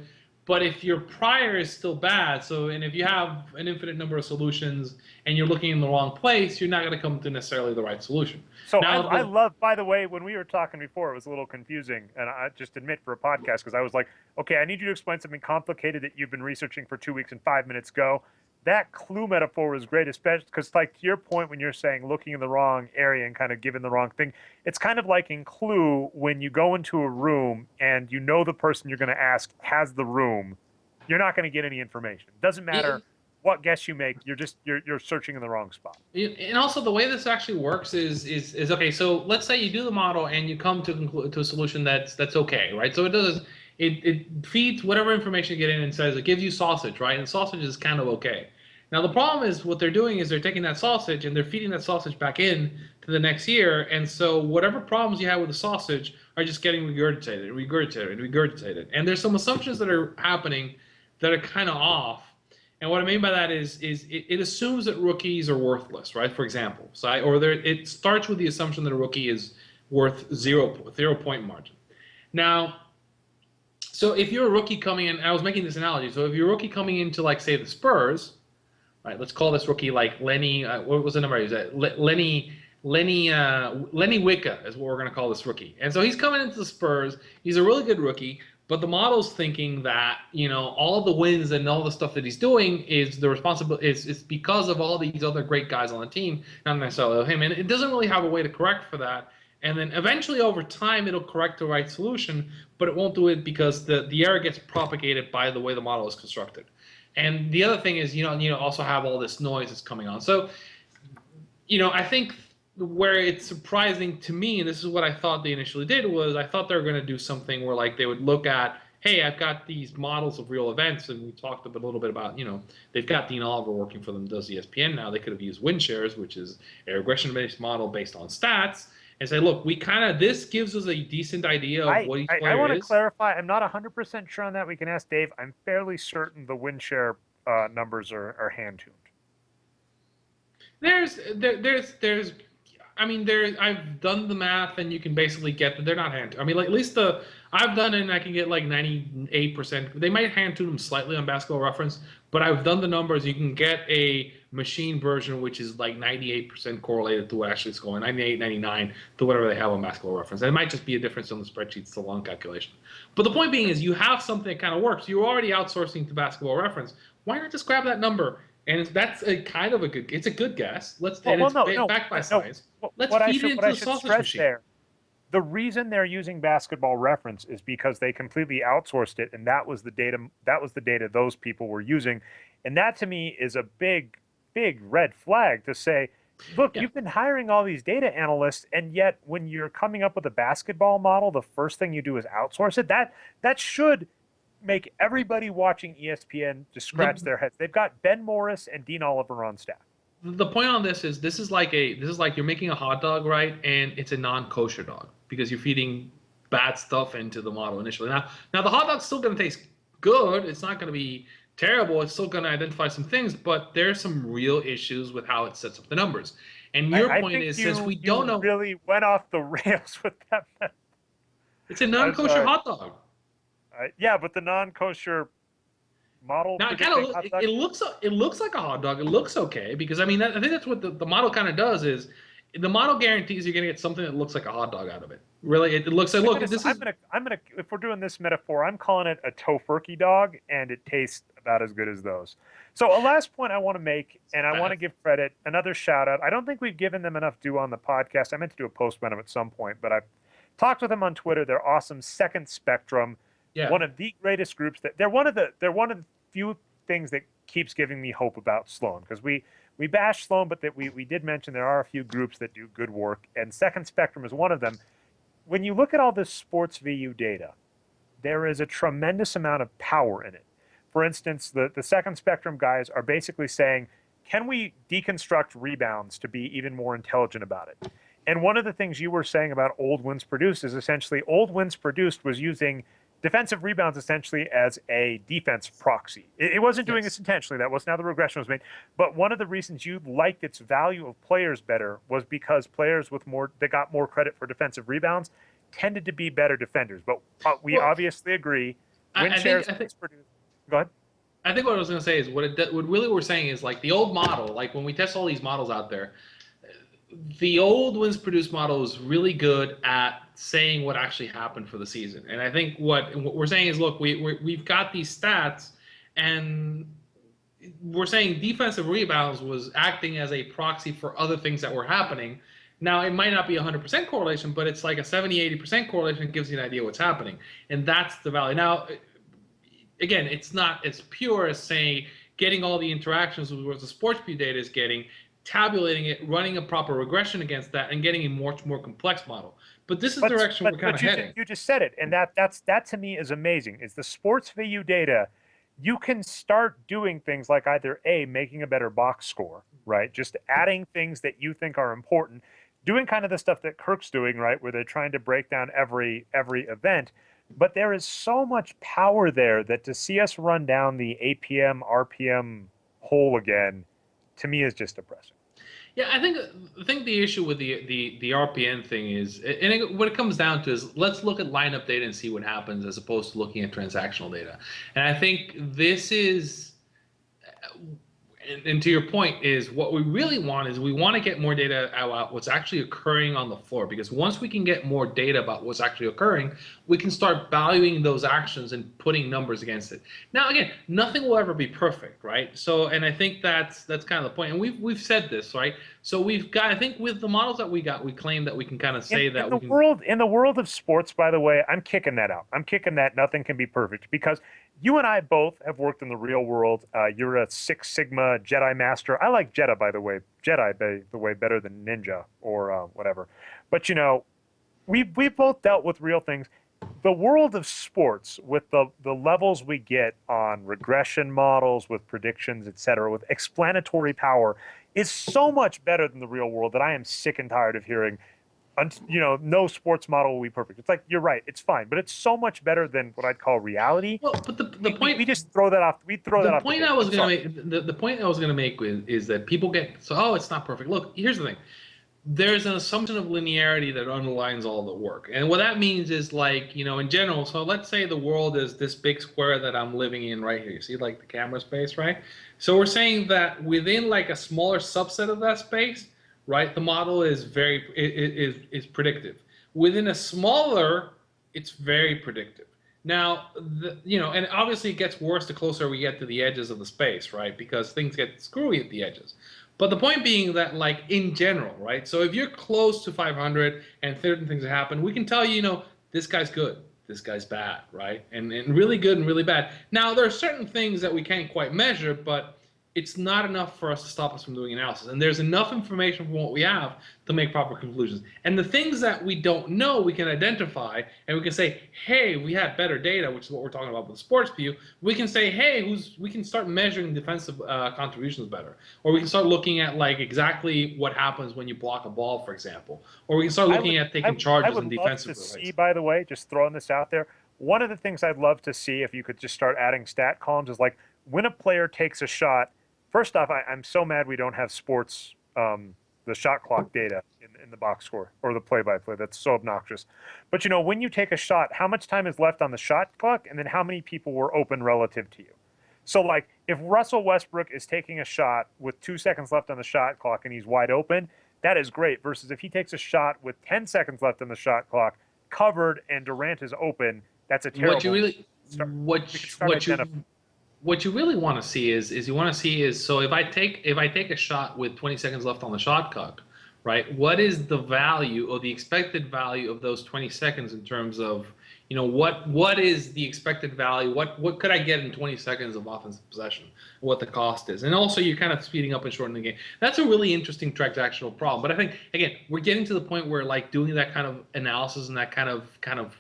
but if your prior is still bad, and if you have an infinite number of solutions and you're looking in the wrong place, you're not going to come to necessarily the right solution. So now, I love, by the way, when we were talking before, it was a little confusing, and I just admit for a podcast, because I was like, okay, I need you to explain something complicated that you've been researching for 2 weeks and 5 minutes go. That Clue metaphor was great, especially because, like, to your point, when you're saying looking in the wrong area and kind of giving the wrong thing, it's kind of like in Clue when you go into a room and you know the person you're going to ask has the room, you're not going to get any information. It doesn't matter what guess you make, you're searching in the wrong spot. And also, the way this actually works is okay. So let's say you do the model and you come to a solution that's okay, right? So it feeds whatever information you get in and says it gives you sausage, right? And sausage is kind of okay. Now, the problem is what they're doing is they're taking that sausage and they're feeding that sausage back in to the next year. And so whatever problems you have with the sausage are just getting regurgitated. And there's some assumptions that are happening that are kind of off. And what I mean by that is it assumes that rookies are worthless, right? For example, it starts with the assumption that a rookie is worth 0 point margin. Now, so if you're a rookie coming in, I was making this analogy. So if you're a rookie coming into, like, say, the Spurs, right? Let's call this rookie like Lenny. What was the number? Is that Lenny Wicca is what we're going to call this rookie. And so he's coming into the Spurs. He's a really good rookie, but the model's thinking that, all the wins and all the stuff that he's doing is the responsibility. It's because of all these other great guys on the team, not necessarily him. And it doesn't really have a way to correct for that. And then eventually, over time, it'll correct the right solution, but it won't do it because the error gets propagated by the way the model is constructed. And the other thing is, also have all this noise that's coming on. So, I think where it's surprising to me, and this is what I thought they initially did, was I thought they were going to do something where, like, they would look at, hey, I've got these models of real events, and we talked a little bit about, they've got Dean Oliver working for them, does ESPN now. They could have used win shares, which is a regression-based model based on stats, and say, look, this gives us a decent idea of what each player is. I want to clarify. I'm not 100% sure on that. We can ask Dave. I'm fairly certain the win share numbers are hand-tuned. I've done the math, and you can basically get that they're not hand-tuned. I mean, like, at least I've done it, and I can get like 98%. They might hand-tune them slightly on Basketball Reference, but I've done the numbers. You can get a machine version which is like 98% correlated to what actually is going, 98, 99 to whatever they have on Basketball Reference. And it might just be a difference on the spreadsheet. It's a long calculation. But the point being is you have something that kind of works. You're already outsourcing to Basketball Reference. Why not just grab that number? And that's a kind of it's a good guess. Backed by science. Let's feed it into the sausage machine. There, the reason they're using Basketball Reference is because they completely outsourced it, and that was the data. That was the data those people were using, and that to me is a big red flag to say, look, you've been hiring all these data analysts, and yet when you're coming up with a basketball model, the first thing you do is outsource it. That should make everybody watching ESPN just scratch their heads. They've got Ben Morris and Dean Oliver on staff. The point on this is like you're making a hot dog, right? And it's a non-kosher dog because you're feeding bad stuff into the model initially. Now the hot dog's still going to taste good. It's not going to be terrible. It's still going to identify some things, but there's some real issues with how it sets up the numbers. And your point is, since we don't know, really went off the rails with that. It's a non-kosher hot dog. Yeah, but the non-kosher model. Now it looks like a hot dog. It looks okay because I mean I think that's what the model kind of does is the model guarantees you're gonna get something that looks like a hot dog out of it. Really, it looks like I'm gonna if we're doing this metaphor, I'm calling it a tofurkey dog, and it tastes about as good as those. So a last point I want to make, and I want to give credit, another shout out. I don't think we've given them enough due on the podcast. I meant to do a post on them at some point, but I've talked with them on Twitter. They're awesome. Second Spectrum. Yeah. One of the greatest groups they're one of the few things that keeps giving me hope about Sloan, because we bash Sloan, but that we did mention there are a few groups that do good work, and Second Spectrum is one of them. When you look at all this sports VU data, there is a tremendous amount of power in it. For instance, the Second Spectrum guys are basically saying, can we deconstruct rebounds to be even more intelligent about it? And one of the things you were saying about old wins produced is essentially old wins produced was using defensive rebounds essentially as a defense proxy. It wasn't doing this intentionally. That wasn't how the regression was made. But one of the reasons you liked its value of players better was because players with that got more credit for defensive rebounds tended to be better defenders. But we obviously agree. Win shares produced. Go ahead. I think what I was going to say is what really we're saying is like the old model, like when we test all these models out there, the old wins produced model is really good at saying what actually happened for the season. And I think what we're saying is, look, we've got these stats, and we're saying defensive rebounds was acting as a proxy for other things that were happening. Now, it might not be 100% correlation, but it's like a 70-80% correlation that gives you an idea what's happening. And that's the value. Now, again, it's not as pure as saying getting all the interactions with what the sports view data is getting, tabulating it, running a proper regression against that, and getting a much more complex model. But this is the direction we're kind of heading. You just said it, and that to me is amazing. Is the sports VU data, you can start doing things like either making a better box score, right? Just adding things that you think are important, doing kind of the stuff that Kirk's doing, right, where they're trying to break down every event. But there is so much power there that to see us run down the APM, RPM hole again, to me is just depressing. Yeah, I think the issue with the RPN thing is, and what it comes down to is, let's look at lineup data and see what happens as opposed to looking at transactional data. And I think this is, and to your point, is what we really want is we want to get more data about what's actually occurring on the floor, because once we can get more data about what's actually occurring, we can start valuing those actions and putting numbers against it. Now, again, nothing will ever be perfect, right? So, and I think that's kind of the point. And we've said this, right? So we've got, I think with the models that we got, we claim that we can kind of say that in the world of sports, by the way, I'm kicking that out. I'm kicking that nothing can be perfect, because you and I both have worked in the real world. You're a Six Sigma Jedi Master. I like Jedi, by the way. Jedi, by the way, better than Ninja or whatever. But, you know, we've both dealt with real things. The world of sports, with the levels we get on regression models, with predictions, et cetera, with explanatory power, is so much better than the real world that I am sick and tired of hearing, you know, no sports model will be perfect. It's like, you're right, it's fine, but it's so much better than what I'd call reality. Well, but the point, we just throw that off. We throw that off. The point I was going to make, the point I was going to make is that people get it's not perfect. Look, here's the thing. There's an assumption of linearity that underlines all the work. And what that means is, like, you know, in general, so let's say the world is this big square that I'm living in right here. You see, like, the camera space, right? So we're saying that within, like, a smaller subset of that space, right, the model is is predictive. Within a smaller, it's very predictive. Now, you know, and obviously it gets worse the closer we get to the edges of the space, right? Because things get screwy at the edges. But the point being that, like, in general, right? So if you're close to 500 and certain things happen, we can tell you, you know, this guy's good, this guy's bad, right? And really good and really bad. Now, there are certain things that we can't quite measure, but it's not enough for us to stop us from doing analysis. And there's enough information from what we have to make proper conclusions. And the things that we don't know, we can identify, and we can say, hey, we had better data, which is what we're talking about with the sports view. We can say, hey, we can start measuring defensive contributions better. Or we can start looking at like exactly what happens when you block a ball, for example. Or we can start looking at taking charges in defensive relays. I would love to see, by the way, just throwing this out there, one of the things I'd love to see if you could just start adding stat columns is like when a player takes a shot. First off, I'm so mad we don't have sports, the shot clock data in the box score or the play-by-play. That's so obnoxious. But, you know, when you take a shot, how much time is left on the shot clock and then how many people were open relative to you? So, like, if Russell Westbrook is taking a shot with 2 seconds left on the shot clock and he's wide open, that is great. Versus if he takes a shot with 10 seconds left on the shot clock, covered, and Durant is open, that's a terrible... What you really want to see is so if I take a shot with 20 seconds left on the shot clock, right? What is the value or the expected value of those 20 seconds in terms of, you know, what is the expected value? What could I get in 20 seconds of offensive possession? What the cost is, and also you're kind of speeding up and shortening the game. That's a really interesting transactional problem. But I think again we're getting to the point where like doing that kind of analysis and that kind of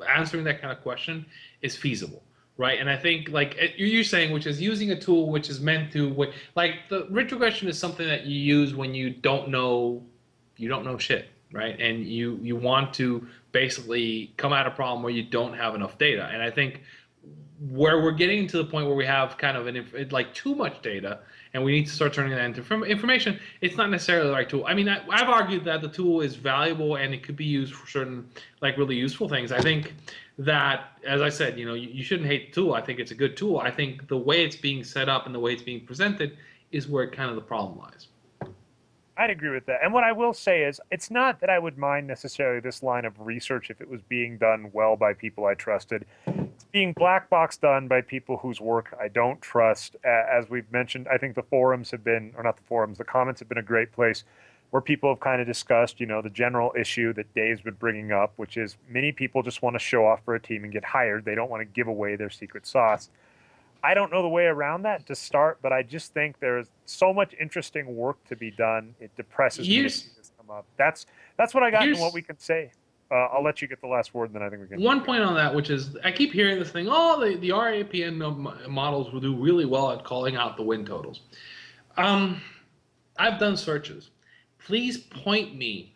answering that kind of question is feasible. Right, and I think like you're saying, which is using a tool which is meant to, like the retrogression is something that you use when you don't know shit, right? And you want to basically come at a problem where you don't have enough data. And I think where we're getting to the point where we have kind of like too much data, and we need to start turning that into information. It's not necessarily the right tool. I mean, I've argued that the tool is valuable and it could be used for certain like really useful things. I think that, as I said, you know, you shouldn't hate the tool. I think it's a good tool. I think the way it's being set up and the way it's being presented is where kind of the problem lies. I'd agree with that. And what I will say is, it's not that I would mind necessarily this line of research if it was being done well by people I trusted. It's being black box done by people whose work I don't trust. As we've mentioned, I think the forums have been, or not the forums, the comments have been a great place where people have kind of discussed, you know, the general issue that Dave's been bringing up, which is many people just want to show off for a team and get hired. They don't want to give away their secret sauce. I don't know the way around that to start, but I just think there's so much interesting work to be done. It depresses me to see this come up. That's what I got and what we can say. I'll let you get the last word, and then I think we can. One point on that, which is I keep hearing this thing, oh, the RAPN models will do really well at calling out the win totals. I've done searches. Please point me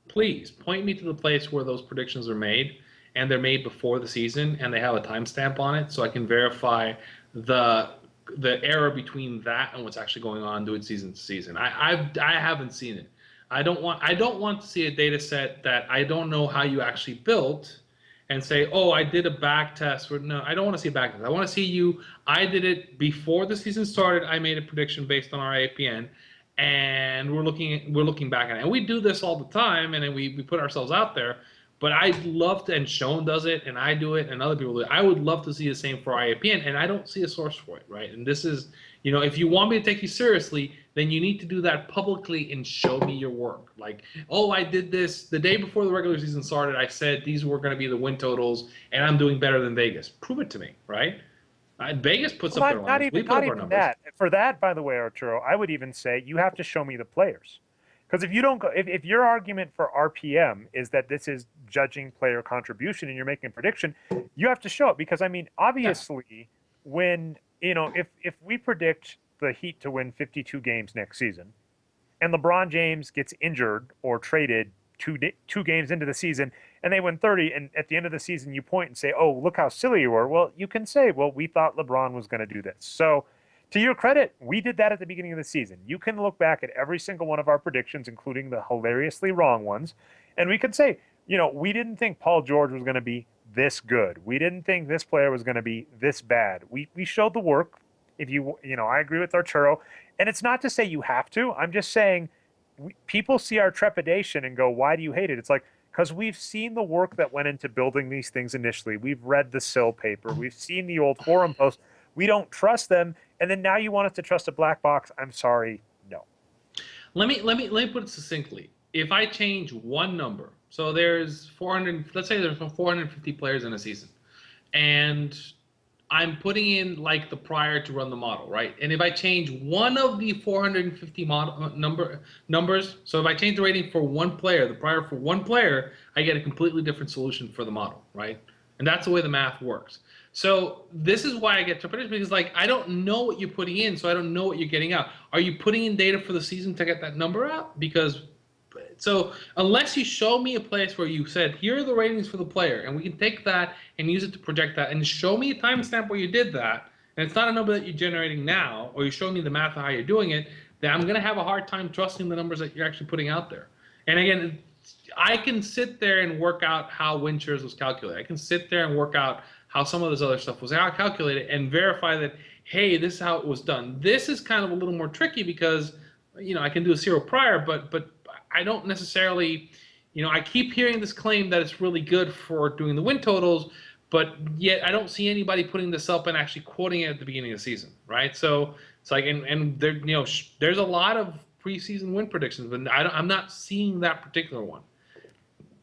to the place where those predictions are made, and they're made before the season, and they have a timestamp on it, so I can verify the error between that and what's actually going on doing season to season. I haven't seen it. I don't want to see a data set that I don't know how you actually built and say, oh, I did a back test. No, I don't want to see a back test. I want to see I did it before the season started. I made a prediction based on our APN, and we're looking back at it. And we do this all the time, and then we put ourselves out there. But I'd love to, and Sean does it, and I do it, and other people do it. I would love to see the same for IAPN, and I don't see a source for it, right? And this is, you know, if you want me to take you seriously, then you need to do that publicly and show me your work. Like, oh, I did this the day before the regular season started. I said these were going to be the win totals, and I'm doing better than Vegas. Prove it to me, right? Vegas puts up their lines. Not even that. For that, by the way, Arturo, I would even say you have to show me the players. Because if you don't go, if your argument for RPM is that this is judging player contribution and you're making a prediction, you have to show it. Because I mean, obviously, when if we predict the Heat to win 52 games next season, and LeBron James gets injured or traded two games into the season, and they win 30, and at the end of the season you point and say, "Oh, look how silly you were." Well, you can say, "Well, we thought LeBron was going to do this." So. To your credit, we did that at the beginning of the season. You can look back at every single one of our predictions, including the hilariously wrong ones, and we could say, we didn't think Paul George was going to be this good. We didn't think this player was going to be this bad. We showed the work. I agree with Arturo, and it's not to say you have to. I'm just saying people see our trepidation and go, "Why do you hate it?" It's like, because we've seen the work that went into building these things initially. We've read the SIL paper. We've seen the old forum posts. We don't trust them. And then now you want us to trust a black box? I'm sorry, no. Let me put it succinctly. If I change one number, so there's 400. Let's say there's 450 players in a season, and I'm putting in like the prior to run the model, right? And if I change one of the 450 numbers, so if I change the rating for one player, the prior for one player, I get a completely different solution for the model, right? And that's the way the math works. So this is why I get interpretation, because like I don't know what you're putting in, so I don't know what you're getting out. Are you putting in data for the season to get that number out? Because so unless you show me a place where you said, here are the ratings for the player, and we can take that and use it to project that, and show me a timestamp where you did that, and it's not a number that you're generating now, or you show me the math of how you're doing it, then I'm going to have a hard time trusting the numbers that you're actually putting out there. And again, I can sit there and work out how win shares was calculated. I can sit there and work out how some of this other stuff was calculated and verify that, hey, this is how it was done. This is kind of a little more tricky because, you know, I can do a zero prior, but I don't necessarily, you know, I keep hearing this claim that it's really good for doing the win totals, but yet I don't see anybody putting this up and actually quoting it at the beginning of the season, right? So it's like, and there, you know, there's a lot of preseason win predictions, but I'm not seeing that particular one.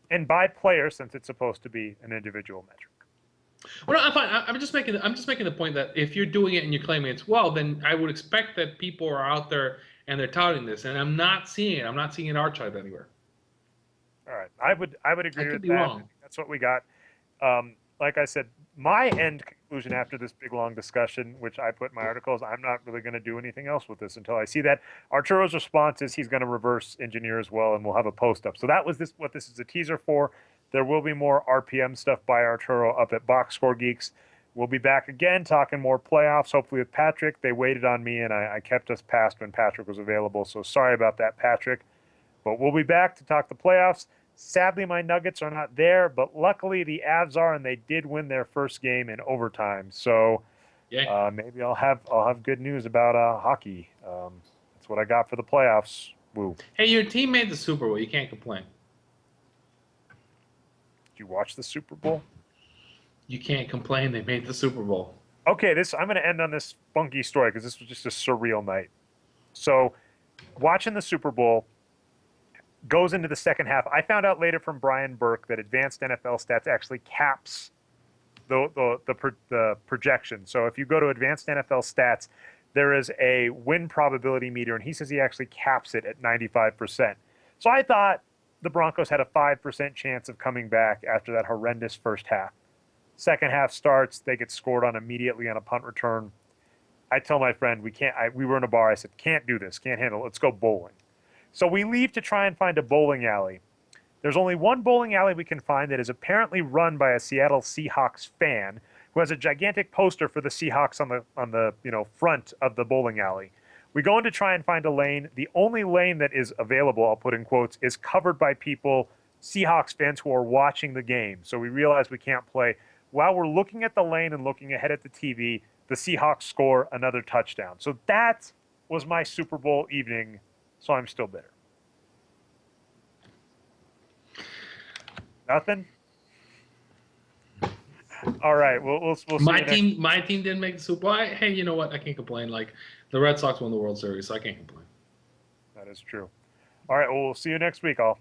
And by player, since it's supposed to be an individual metric. Well, no, I'm fine. I'm just making the point that if you're doing it and you're claiming it's well, then I would expect that people are out there and they're touting this, and I'm not seeing it. I'm not seeing an archive anywhere. All right, I would agree with that. Wrong. That's what we got. Like I said, my end conclusion after this big long discussion, which I put in my article, is I'm not really going to do anything else with this until I see that. Arturo's response is he's going to reverse engineer as well, and we'll have a post up. So that was what this is a teaser for. There will be more RPM stuff by Arturo up at Boxscore Geeks. We'll be back again talking more playoffs, hopefully with Patrick. They waited on me, and I kept us past when Patrick was available, so sorry about that, Patrick. But we'll be back to talk the playoffs. Sadly, my Nuggets are not there, but luckily the Avs are, and they did win their first game in overtime. So maybe I'll have good news about hockey. That's what I got for the playoffs. Woo. Hey, your team made the Super Bowl. You can't complain. Did you watch the Super Bowl? You can't complain. They made the Super Bowl. Okay, I'm going to end on this funky story because this was just a surreal night. So, watching the Super Bowl goes into the second half. I found out later from Brian Burke that Advanced NFL Stats actually caps the projection. So, if you go to Advanced NFL Stats, there is a win probability meter, and he says he actually caps it at 95%. So, I thought the Broncos had a 5% chance of coming back after that horrendous first half. Second half starts, they get scored on immediately on a punt return. I tell my friend, we were in a bar, I said, can't do this, can't handle it, let's go bowling. So we leave to try and find a bowling alley. There's only one bowling alley we can find that is apparently run by a Seattle Seahawks fan who has a gigantic poster for the Seahawks on the front of the bowling alley. We go in to try and find a lane. The only lane that is available, I'll put in quotes, is covered by people, Seahawks fans who are watching the game. So we realize we can't play. While we're looking at the lane and looking ahead at the TV, the Seahawks score another touchdown. So that was my Super Bowl evening, so I'm still bitter. Nothing? All right, we'll see. My team didn't make the Super Bowl. Hey, you know what? I can't complain. Like, the Red Sox won the World Series, so I can't complain. That is true. All right, well, we'll see you next week, all.